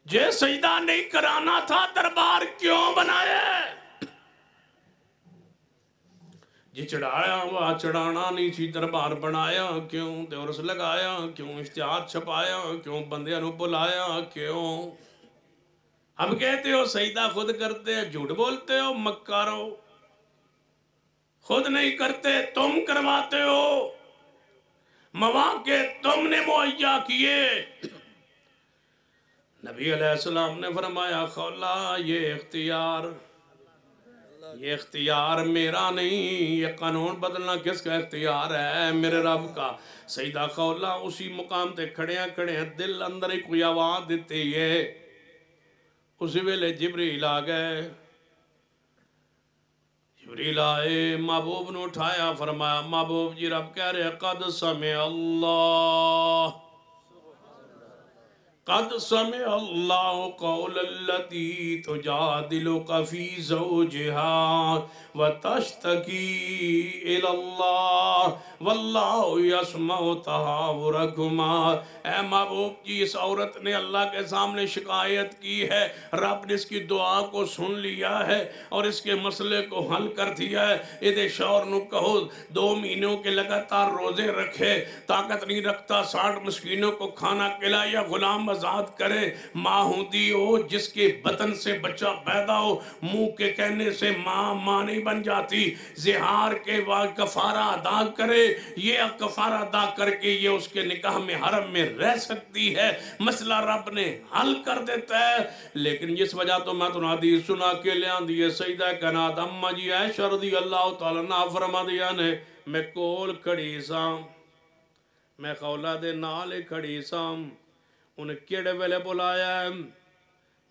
جے سجدہ نہیں کرانا تھا دربار کیوں بنایا جی چڑھایا ہوا چڑھانا نہیں سی دربار بنایا کیوں تے عرس لگایا کیوں اشتہار چھپایا کیوں بندیاں نو بلایا کیوں ہم کہتے ہو سجدہ خود کرتے جھوٹ بولتے ہو مکارو خود نہیں کرتے تم کرواتے ہو مواقع تم نے مہیا کیے نبی علیہ السلام نے فرمایا خولا یہ اختیار میرا نہیں یہ قانون بدلنا کس کا اختیار ہے میرے رب کا سیدہ خولا اسی مقام تے کھڑیاں دل اندر ہی کوئی آواز دیتی ہے اسی ویلے جبریل آ گئے جبریل آئے محبوب نے اٹھایا فرمایا محبوب جی رب کہہ رہے قد سمع اللہ قد سمع اللہ قول التي تجادلك في زوجها وتشتكي الى الله والله يسمع تحاوركما اے محبوب جی اس عورت نے اللہ کے سامنے شکایت کی ہے رب نے اس کی دعا کو سن لیا ہے اور اس کے مسئلے کو حل کر دیا ہے ادھے شوہر نو کہو 2 مہینوں کے لگاتار روزے رکھے طاقت نہیں رکھتا 60 مسکینوں کو کھانا کھلائے یا غلام آزاد کرے ماں ہوتی ہو جس کے بطن سے بچہ پیدا ہو منہ کے کہنے سے ماں نہیں بن جاتی زہار کے کفارہ ادا کرے یہ کفارہ ادا کر کے یہ اس کے نکاح میں حرم میں رہ سکتی ہے مسئلہ رب نے حل کر دیتا ہے لیکن جس وجہ تو میں تو حدیث سنا کے لے آن دیئے سیدہ کنات اممہ جی عائشہ رضی اللہ تعالیٰ عنہ فرما دیا نے میں کول کھڑی سام میں خولا دے نالے کھڑی سام انہیں کیڑے ویلے بلایا ہے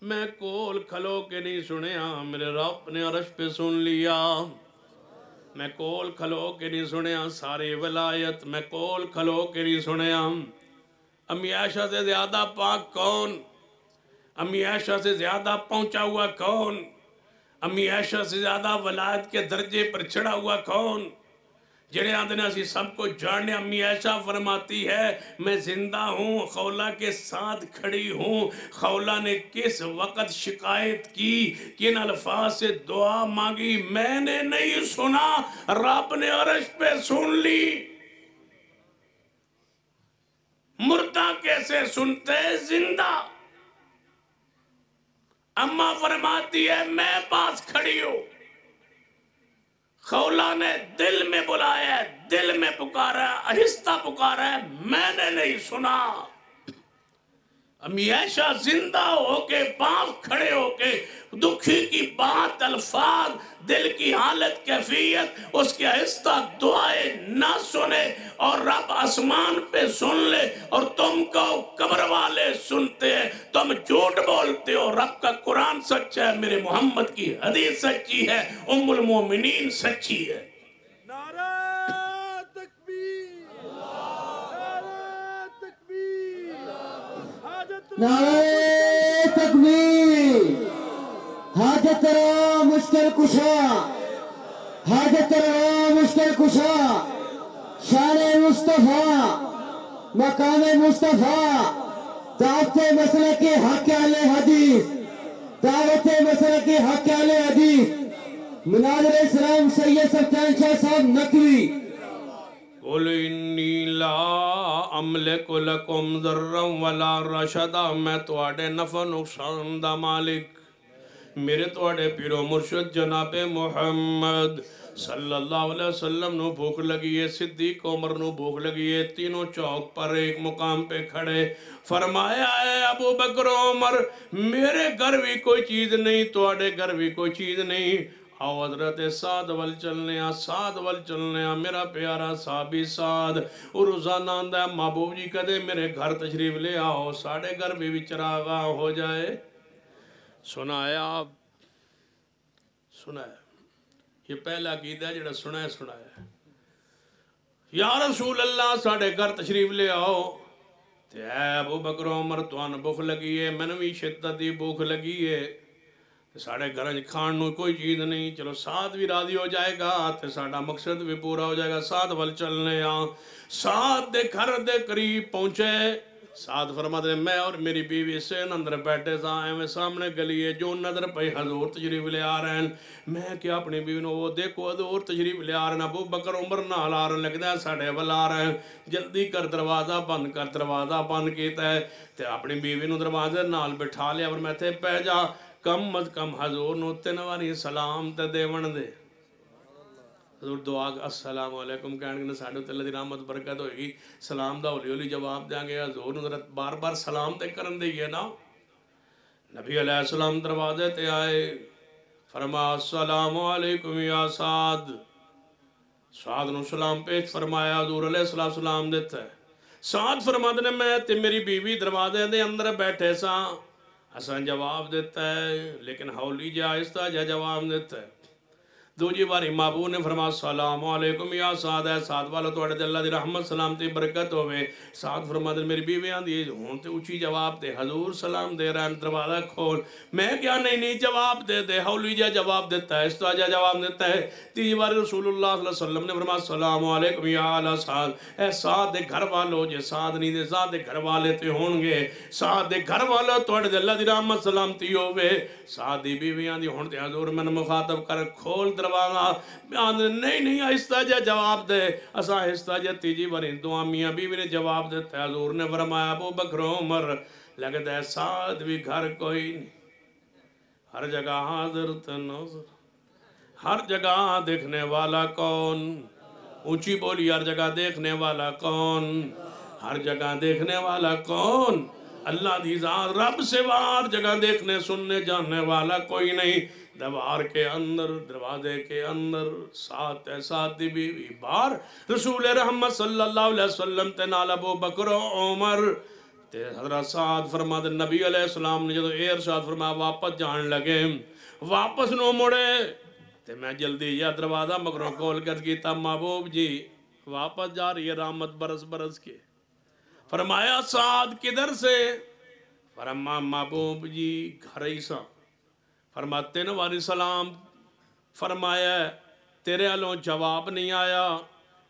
میں کول کھلو کے نہیں سنیا میرے رب نے عرش پہ سن لیا میں کول کھلو کے نہیں سنیا ساری ولایت میں کول کھلو کے نہیں سنیا امی عائشہ سے زیادہ پاک کون امی عائشہ سے زیادہ پہنچا ہوا کون امی عائشہ سے زیادہ ولایت کے درجے پر چڑھا ہوا کون جڑے آندھنے اسی سب کو جاننے. امی عائشہ فرماتی ہے میں زندہ ہوں، خولہ کے ساتھ کھڑی ہوں. خولہ نے کس وقت شکایت کی، کن الفاظ سے دعا مانگی، میں نے نہیں سنا، رب نے عرش پہ سن لی. مردہ کیسے سنتے، زندہ. اماں فرماتی ہے میں پاس کھڑی ہوں، خولہ نے دل میں بلایا ہے، دل میں پکارا ہے، آہستہ پکارا ہے، میں نے نہیں سنا. امی عائشہ زندہ ہو کے پاس کھڑے ہو کے دکھی کی بات، الفاظ، دل کی حالت، کیفیت، اس کی آہستہ دعائیں نہ سنے اور رب آسمان پہ سن لے اور تم کو قبر والے سنتے ہیں. تم جھوٹ بولتے ہو، رب کا قرآن سچا ہے، میرے محمد کی حدیث سچی ہے، ام المومنین سچی ہے. نعرہ تکبیر، نعرہ تکبیر، حاجت نعرہ تکبیر. حاجت روا مشکل کشا، حاجت روا مشکل کشا. شان مصطفیٰ، مقام مصطفیٰ، دعوت مسلک حق اہل حدیث، دعوت مسلک حق اہل حدیث، مناظر اسلام سید سلطان شاہ صاحب نقوی. قُلْ إِنِّي لَا أَمْلِكُ لَكُمْ ضَرًّا وَلَا رَشَدًا. میں تواڈے نفع نقصان دا مالک، میرے تواڈے پیرو مرشد جناب محمد صلی اللہ علیہ وسلم نو بھوک لگی ہے، صدیق عمر نو بھوک لگی ہے. تینوں چوک پر ایک مقام پہ کھڑے، فرمایا ہے ابو بکر و عمر میرے گھر بھی کوئی چیز نہیں، تواڈے گھر بھی کوئی چیز نہیں. آؤ حضرت سعد ول چلنے آ، سعد ول چلنے آ، میرا پیارا صحابی سعد. اور روزانہ آندہ ہے محبوب جی کدے میرے گھر تشریف لے آؤ، ساڑھے گھر بھی چراغاں ہو جائے. سنا ہے آپ، سنا ہے، یہ پہلا عقیدہ ہے جڑا سنا ہے. یا رسول اللہ ساڑھے گھر تشریف لے آؤ. تے اے ابو بکر و عمر توان بھوک لگی ہے، میں نے بھی شدت دی بھوک لگی ہے، ساڑھے گھر کھان نو کوئی چیز نہیں. چلو سعد بھی راضی ہو جائے گا تے ساڑھا مقصد بھی پورا ہو جائے گا. سعد ول چلنے آن. سعد دے گھر دے قریب پہنچے. سعد فرماتے ہیں میں اور میری بیوی سے اندر بیٹھے سا، میں سامنے گلی ہے جو نظر پہ حضور تشریف لے آ رہے ہیں. میں کیا اپنی بیوی نو وہ دیکھو حضور تشریف لے آ رہے ہیں، ابو بکر عمر نال آ رہے ہیں، لگتا ہے ساڑھے ول آ رہے ہیں. جلدی کر دروازہ بند کر، دروازہ بند کیتا ہے تے اپنی بیوی نو دروازے نال بٹھا لیا اور میں تھے پہ جا کم از کم حضور نو تین واری سلام تے دیون دے. حضور دعا السلام علیکم کہنے کے ساڑھے تے اللہ دی رحمت برکت ہوئے گی، سلام دا ہولی ہولی جواب دیں گے. حضور نو بار بار سلام تے کرن دئیے نا. نبی علیہ السلام دروازے تے آئے، فرما السلام علیکم یا سعد. سعد نو سلام پیش فرمایا، حضور علیہ السلام دیتا ہے. سعد فرماتے نے میں تے میری بیوی دروازے دے اندر بیٹھے سا، حسن جواب دیتا ہے لیکن ہولی جا آہستہ جا جواب دیتا ہے. دوجی باری محبوب نے فرمایا السلام علیکم یا سعد. ہے سعد والا تو اڑے اللہ دی رحمت سلامتی برکت ہوئے. سعد فرماتے میری بیوی آندھی ہون تے اچھی جواب دے، حضور سلام دے رہا ہے دروازہ کھول. میں کیا نہیں جواب دے دے، ہولی جا جواب دیتا ہے، استاجہ جواب دیتا ہے. تیجی باری رسول اللہ صلی اللہ علیہ وسلم نے فرمایا السلام علیکم یا آل سعد. اے سعد دے گھر والو جے سعد نہیں دے سعد دے گھر والے تے ہون گے، سعد دے گھر والا تو اڑے اللہ دی رحمت سلامتی ہوئے. سعد دی بیوی آندھی ہون تے حضور میں مخاطب کر کھول دروازہ. نہیں آہستہ جا جواب دے. اسا آہستہ جا تیجی بار دعا میاں بیوی نے جواب دیتا ہے. حضور نے فرمایا ابو بکر عمر لگتا ہے سعد بھی گھر کوئی نہیں، ہر جگہ حاضر تنظر، ہر جگہ دیکھنے والا کون؟ اونچی بولی ہر جگہ دیکھنے والا کون؟ ہر جگہ دیکھنے والا کون؟ اللہ دی ذات رب سے ہر جگہ دیکھنے سننے جاننے والا کوئی نہیں. دوار کے اندر دروازے کے اندر ساتھ ساتھ دی بیوی بار رسول رحمت صلی اللہ علیہ وسلم تے نال ابو بکر و عمر تے حضرت سعد فرماتے نبی علیہ السلام نے جدو ارشاد فرمایا واپس جان لگے، واپس نو مڑے تے میں جلدی یا دروازہ مگروں کھول کر کیتا محبوب جی واپس جا رہی ہے رحمت برس برس کے. فرمایا سعد کدھر سے؟ فرمایا محبوب جی گھر ہی سا. فرمایا تین واری سلام فرمایا تیرے علوں جواب نہیں آیا.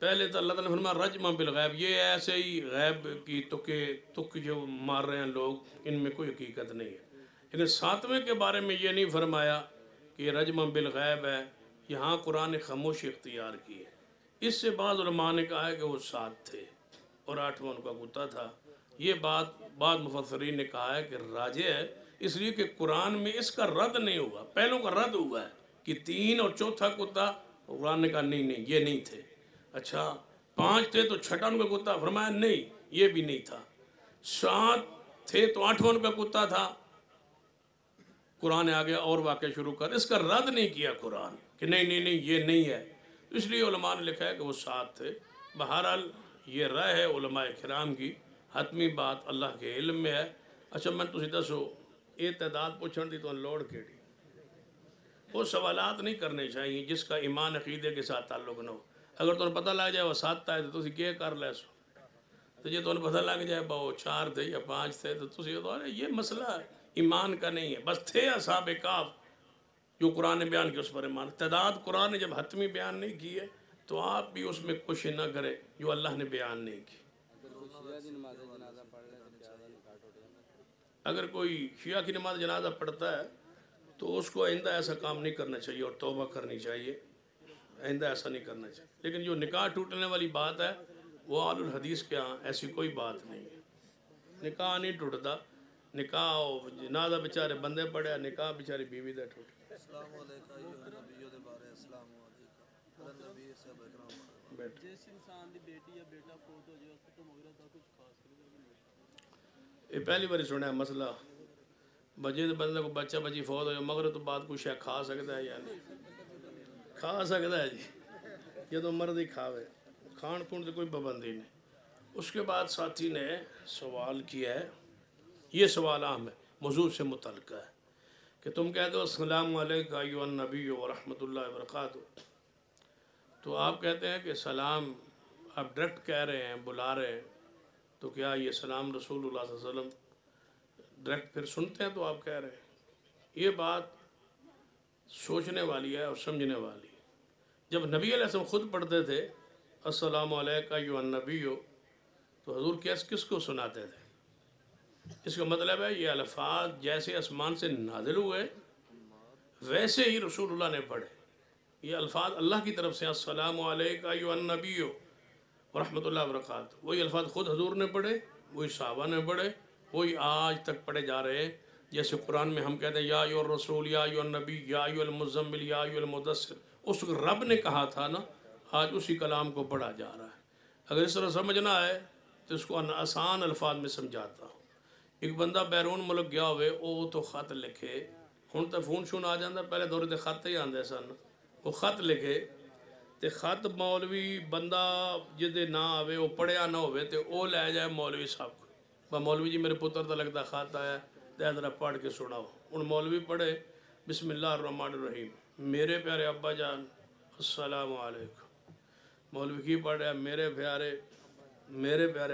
پہلے تو اللہ تعالیٰ نے فرمایا رجم بالغیب، یہ ایسے ہی غیب کی تک جو مار رہے ہیں لوگ، ان میں کوئی حقیقت نہیں ہے. لیکن 7ویں کے بارے میں یہ نہیں فرمایا کہ یہ رجم بالغیب ہے. یہاں قرآن نے خاموشی اختیار کی ہے. اس سے بعض علماء نے کہا ہے کہ وہ 7 تھے اور 8واں ان کا کتا تھا. یہ بات بعض مفسرین نے کہا ہے کہ راجح ہے، اس لیے کہ قرآن میں اس کا رد نہیں ہوا. پہلوں کا رد ہوا ہے کہ 3 اور 4تھا کتا، قرآن نے کہا نہیں یہ نہیں تھے. اچھا 5 تھے تو 6واں ان کا کتا، فرمایا نہیں یہ بھی نہیں تھا. 7 تھے تو 8واں ان کا کتا تھا. قرآن نے آگے اور واقعہ شروع کر، اس کا رد نہیں کیا قرآن کہ نہیں یہ نہیں ہے. اس لیے علماء نے لکھا ہے کہ وہ 7 تھے. بہرحال یہ رائے ہے علماء کرام کی، حتمی بات اللہ کے علم میں ہے. اچھا میں تسی دسو یہ تعداد پوچھن دی تو لوڑ کیڑی؟ وہ سوالات نہیں کرنے چاہیے جس کا ایمان عقیدے کے ساتھ تعلق نہ ہو. اگر تمہیں پتہ لگ جائے وہ 7 تھا تو تسی کیا کر لے سو، تو جی تمہیں پتہ لگ جائے وہ 4 تھے یا 5 تھے تو تسی یہ مسئلہ ایمان کا نہیں ہے. بس تھے اصحاب کہف جو قرآن نے بیان کیا اس پر ایمان. تعداد قرآن نے جب حتمی بیان نہیں کی ہے تو آپ بھی اس میں کچھ نہ کرے جو اللہ نے بیان نہیں کی. اگر کوئی شیعہ کی نماز جنازہ پڑھتا ہے تو اس کو آئندہ ایسا کام نہیں کرنا چاہیے اور توبہ کرنی چاہیے. آئندہ ایسا نہیں کرنا چاہیے. لیکن جو نکاح ٹوٹنے والی بات ہے وہ اہل الحدیث کے ہاں ایسی کوئی بات نہیں ہے. نکاح نہیں ٹوٹتا. نکاح جنازہ بیچارے بندے پڑے، نکاح بیچاری بیوی دے ٹوٹ. السلام علیکم ایھا نبیو دے بارے السلام علیکم اللہ نبی صاحب اکرام. جس انسان دی بیٹی یا بیٹا فوت ہو جائے اس تو مغرب کا کچھ خاص نہیں. یہ پہلی بار سنیا مسئلہ. بجے بندے کو بچہ بچی فوت ہو جائے مغرب تو بعد کچھ ہے کھا سکتا ہے یا نہیں کھا سکتا ہے جی، یہ تو مرضی کھاوے، کھان پون سے کوئی پابندی نہیں. اس کے بعد ساتھی نے سوال کیا ہے، یہ سوال اہم ہے، موضوع سے متعلقہ ہے کہ تم کہتے ہو السلام علیکم ایھا النبی ورحمۃ اللہ وبرکاتہ، تو آپ کہتے ہیں کہ سلام آپ ڈائریکٹ کہہ رہے ہیں بلا رہے ہیں، تو کیا یہ سلام رسول اللہ صلی اللہ علیہ وسلم ڈائریکٹ پھر سنتے ہیں تو آپ کہہ رہے ہیں؟ یہ بات سوچنے والی ہے اور سمجھنے والی. جب نبی علیہ السلام خود پڑھتے تھے السلام علیکم ایھا النبی تو حضور کس کو سناتے تھے؟ اس کا مطلب ہے یہ الفاظ جیسے آسمان سے نازل ہوئے ویسے ہی رسول اللہ نے پڑھے. یہ الفاظ اللہ کی طرف سے السلام علیکم ایھا النبی ورحمۃ اللہ وبرکاتہ، وہی الفاظ خود حضور نے پڑھے، وہی صحابہ نے پڑھے، وہی آج تک پڑھے جا رہے ہیں. جیسے قرآن میں ہم کہتے ہیں یا ایھا الرسول یا ایھا النبی یا ایھا المزمل یا ایھا المدثر، اس کو رب نے کہا تھا نا، آج اسی کلام کو پڑھا جا رہا ہے. اگر اس طرح سمجھنا ہے تو اس کو آسان الفاظ میں سمجھاتا ہوں. ایک بندہ بیرون ملک گیا ہوئے وہ تو خط لکھے، ہن تو فون شون آ جاتا، پہلے دور تے خط ہی آندے سن. وہ خط لکھے تے خط مولوی بندہ جدے نہ آوے وہ پڑھیا نہ ہوئے تے وہ لے جائے مولوی صاحب کو، مولوی جی میرے پتر دا لگتا خط آیا تے ذرا پڑھ کے سناؤ. ہن مولوی پڑھے بسم اللہ الرحمن الرحیم، میرے پیارے ابا جان السلام علیکم. مولوی کی پڑھ رہا میرے پیارے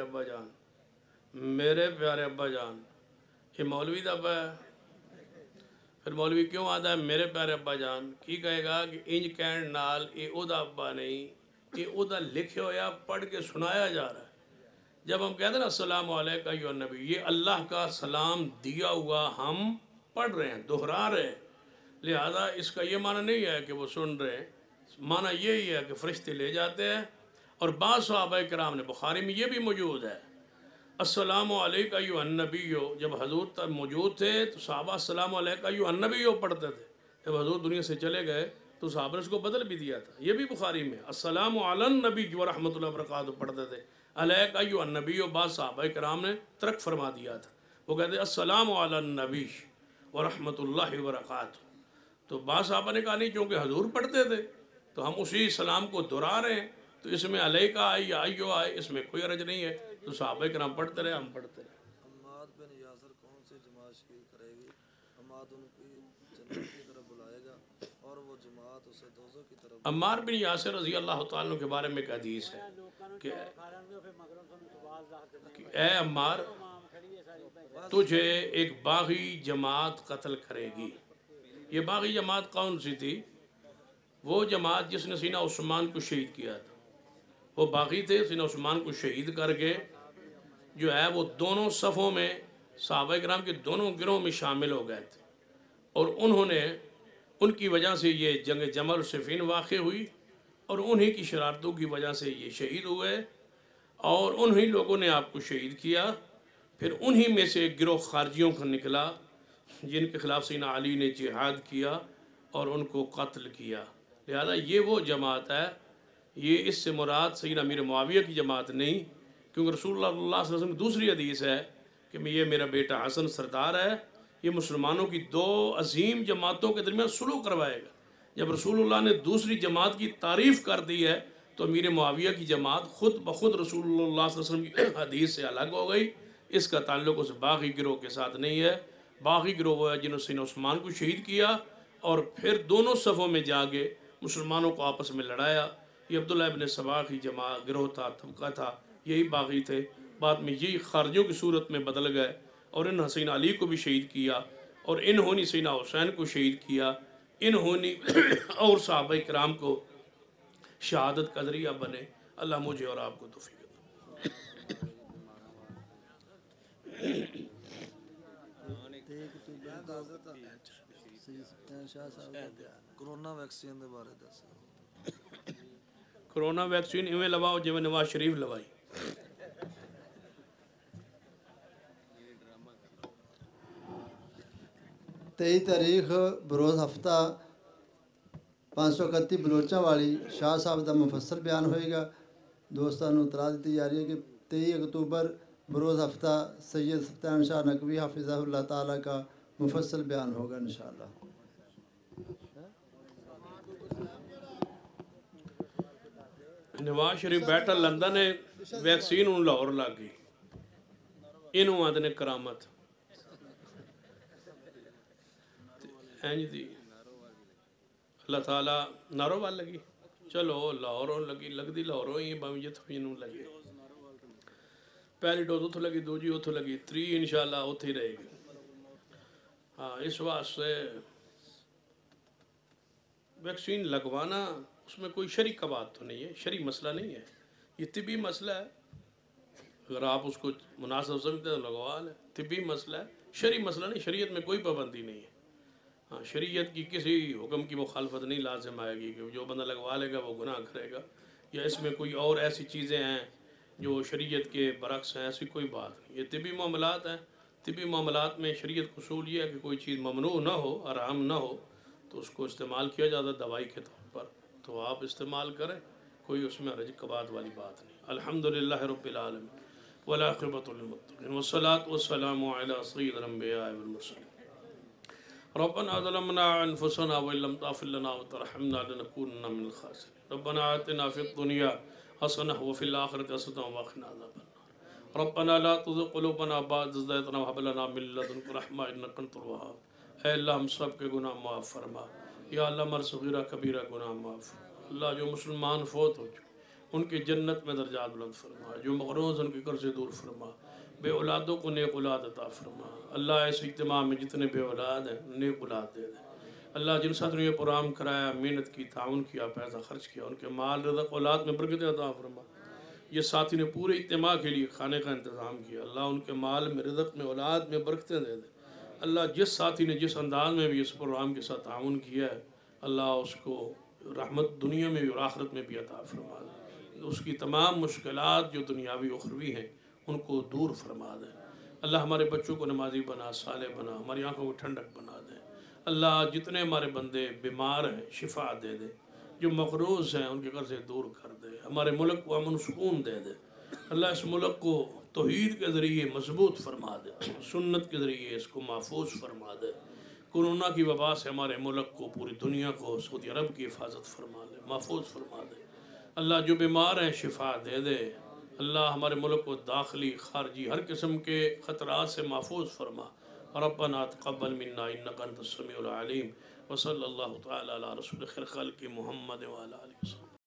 ابا جان، میرے پیارے ابا جان. یہ مولوی دا ابا ہے. پھر مولوی کیوں آتا ہے میرے پیارے ابا جان؟ کی کہے گا کہ انج کہن نال یہ او دا ابا نہیں، یہ او دا لکھے ہویا پڑھ کے سنایا جا رہا ہے. جب ہم کہتے ہیں نا السلام علیکم ایھا النبی، یہ اللہ کا سلام دیا ہوا ہم پڑھ رہے ہیں، دہرا رہے ہیں. لہذا اس کا یہ معنی نہیں ہے کہ وہ سن رہے ہیں، معنی یہی ہے کہ فرشتے لے جاتے ہیں. اور بعض صحابہ کرام نے، بخاری میں یہ بھی موجود ہے، السلام علیکم ایھا النبی، جب حضور تک موجود تھے تو صحابہ السلام علیکم ایھا النبی پڑھتے تھے. جب حضور دنیا سے چلے گئے تو صحابہ نے اس کو بدل بھی دیا تھا. یہ بھی بخاری میں السلام علی النبی ورحمۃ اللہ وبرکاتہ پڑھتے تھے، علیکم ایھا النبی بعض صحابہ کرام نے ترک فرما دیا تھا، وہ کہتے السلام علی النبی ورحمۃ اللہ وبرکاتہ. تو بعض صحابہ نے کہا نہیں چونکہ حضور پڑھتے تھے تو ہم اسی سلام کو دہرا رہے ہیں، تو اس میں علیکہ آئے یا ایھا آئے اس میں کوئی حرج نہیں ہے. تو صحابہ کرام پڑھتے رہے، ہم پڑھتے رہے. عماد بن یاسر کون سی جماعت شکل کرے گی؟ عماد ان کی جنت کی طرف بلائے گا اور وہ جماعت اسے دوزخ کی طرف. عمار بن یاسر رضی اللہ تعالیٰ عنہ کے بارے میں ایک حدیث ہے کہ اے عمار تجھے ایک باغی جماعت قتل کرے گی. یہ باغی جماعت کون سی تھی؟ وہ جماعت جس نے سینہ عثمان کو شہید کیا تھا. وہ باغی تھے، سیدنا عثمان کو شہید کر کے جو ہے وہ دونوں صفوں میں صحابہ کرام کے دونوں گروہ میں شامل ہو گئے تھے، اور انہوں نے ان کی وجہ سے یہ جنگ جمل اور صفین واقع ہوئی، اور انہی کی شرارتوں کی وجہ سے یہ شہید ہوئے، اور انہی لوگوں نے آپ کو شہید کیا۔ پھر انہی میں سے ایک گروہ خارجیوں کا نکلا جن کے خلاف سیدنا علی نے جہاد کیا اور ان کو قتل کیا۔ لہذا یہ وہ جماعت ہے، یہ اس سے مراد سیدنا امیر معاویہ کی جماعت نہیں، کیونکہ رسول اللہ صلی اللہ علیہ وسلم کی دوسری حدیث ہے کہ یہ میرا بیٹا حسن سردار ہے، یہ مسلمانوں کی دو عظیم جماعتوں کے درمیان صلح کروائے گا۔ جب رسول اللہ نے دوسری جماعت کی تعریف کر دی ہے تو امیر معاویہ کی جماعت خود بخود رسول اللہ صلی اللہ علیہ وسلم کی حدیث سے الگ ہو گئی۔ اس کا تعلق اس باغی گروہ کے ساتھ نہیں ہے۔ باغی گروہ وہ ہے جنہوں نے سیدنا عثمان کو شہید کیا اور پھر دونوں صفوں میں جا کے مسلمانوں کو آپس میں لڑایا۔ یہ عبداللہ ابن سبا کی جماعت گروہ تھا، طبقہ تھا، یہی باغی تھے۔ بعد میں یہی خارجیوں کی صورت میں بدل گئے اور انہوں نے سیدنا علی کو بھی شہید کیا، اور انہوں نے سیدنا حسین کو شہید کیا، انہوں نے اور صحابہ کرام کو شہادت کا ذریعہ بنے۔ اللہ مجھے اور آپ کو توفیق دے۔ کرونا ویکسین دے بارے دسو۔ کرونا ویکسین ایویں لواؤ جویں نواز شریف لوائی۔ 23 تاریخ بروز ہفتہ 531 بلوچاں والی شاہ صاحب کا مفصل بیان ہوئے گا۔ دوستانوں اطلاع دیتی جا رہی ہے کہ 23 اکتوبر بروز ہفتہ سید سلطان شاہ نقوی حافظہ اللہ تعالیٰ کا مفصل بیان ہوگا انشاءاللہ۔ نواز شریف بیٹھا لندن ہے، ویکسین ان لاہور لگ گئی، انہوں آدھنے کرامت اینج دی اللہ تعالیٰ نارو وال لگی، چلو لاہوروں لگی، لگ دی لاہوروں ہی باویں جتھوں لگی، پہلی ڈوز اتھو لگی، دوجی اتھو لگی، 3 انشاءاللہ اتھے ہی رہے گی۔ ہاں اس واسطے ویکسین لگوانا اس میں کوئی شرعی کا بات تو نہیں ہے، شرعی مسئلہ نہیں ہے، یہ طبی مسئلہ ہے۔ اگر آپ اس کو مناسب سمجھتے ہیں تو لگوا لیں، طبی مسئلہ ہے، شرعی مسئلہ نہیں، شریعت میں کوئی پابندی نہیں ہے۔ ہاں شریعت کی کسی حکم کی مخالفت نہیں لازم آئے گی کہ جو بندہ لگوا لے گا وہ گناہ کرے گا، یا اس میں کوئی اور ایسی چیزیں ہیں جو شریعت کے برعکس ہیں، ایسی کوئی بات نہیں۔ یہ طبی معاملات ہیں، طبی معاملات میں شریعت کا اصول یہ ہے کہ کوئی چیز ممنوع نہ ہو، حرام نہ ہو تو اس کو استعمال کیا جاتا ہے دوائی کے طور پر، تو آپ استعمال کریں، کوئی اس میں حرج کی بات والی بات نہیں۔ الحمدللہ رب العالمین والعاقبۃ للمتقین والصلاۃ والسلام علی سید الانبیاء والمرسلین۔ ربنا ظلمنا انفسنا وان لم تغفر لنا وترحمنا لنكونن من الخاسرين ربنا آتنا في الدنيا حسنة وفي الآخرة حسنة وقنا عذاب النار ربنا لا تزغ قلوبنا بعد إذ هديتنا وهب لنا من لدنك رحمة إنك أنت الوهاب۔ اے اللہ ہم سب کے گناہ معاف فرما، یا اللہ ہمارے صغیرہ کبیرہ گناہ معاف، اللہ جو مسلمان فوت ہو چکے ان کی جنت میں درجات بلند فرما، جو مغروض ان کی قرض سے دور فرما، بے اولادوں کو نیک اولاد عطا فرما۔ اللہ اس اجتماع میں جتنے بے اولاد ہیں نیک اولاد دے دے۔ اللہ جن ساتھ نے یہ پروگرام کرایا، محنت کی، تعاون کیا، پیسہ خرچ کیا، ان کے مال رزق اولاد میں برکت عطا فرما۔ یہ ساتھی نے پورے اجتماع کے لیے کھانے کا انتظام کیا، اللہ ان کے مال میں رزق میں اولاد میں برکتیں دے دے۔ اللہ جس ساتھی نے جس انداز میں بھی اس پروگرام کے ساتھ تعاون کیا ہے، اللہ اس کو رحمت دنیا میں بھی اور آخرت میں بھی عطا فرما دے۔ اس کی تمام مشکلات جو دنیاوی اخروی ہیں ان کو دور فرما دے۔ اللہ ہمارے بچوں کو نمازی بنا، صالح بنا، ہماری آنکھوں کو ٹھنڈک بنا دے۔ اللہ جتنے ہمارے بندے بیمار ہیں شفا دے دے، جو مقروض ہیں ان کے قرضے دور کر دے، ہمارے ملک کو امن و سکون دے دے۔ اللہ اس ملک کو توحید کے ذریعے مضبوط فرما دے، سنت کے ذریعے اس کو محفوظ فرما دے۔ کورونا کی وبا سے ہمارے ملک کو، پوری دنیا کو، سعودی عرب کی حفاظت فرما دے، محفوظ فرما دے۔ اللہ جو بیمار ہیں شفا دے دے۔ اللہ ہمارے ملک کو داخلی خارجی ہر قسم کے خطرات سے محفوظ فرما۔ ربنا تقبل منا انک انت السمیع العلیم، وصلی اللہ تعالی علی رسول خیر خلق محمد وعلی آلہ وسلم۔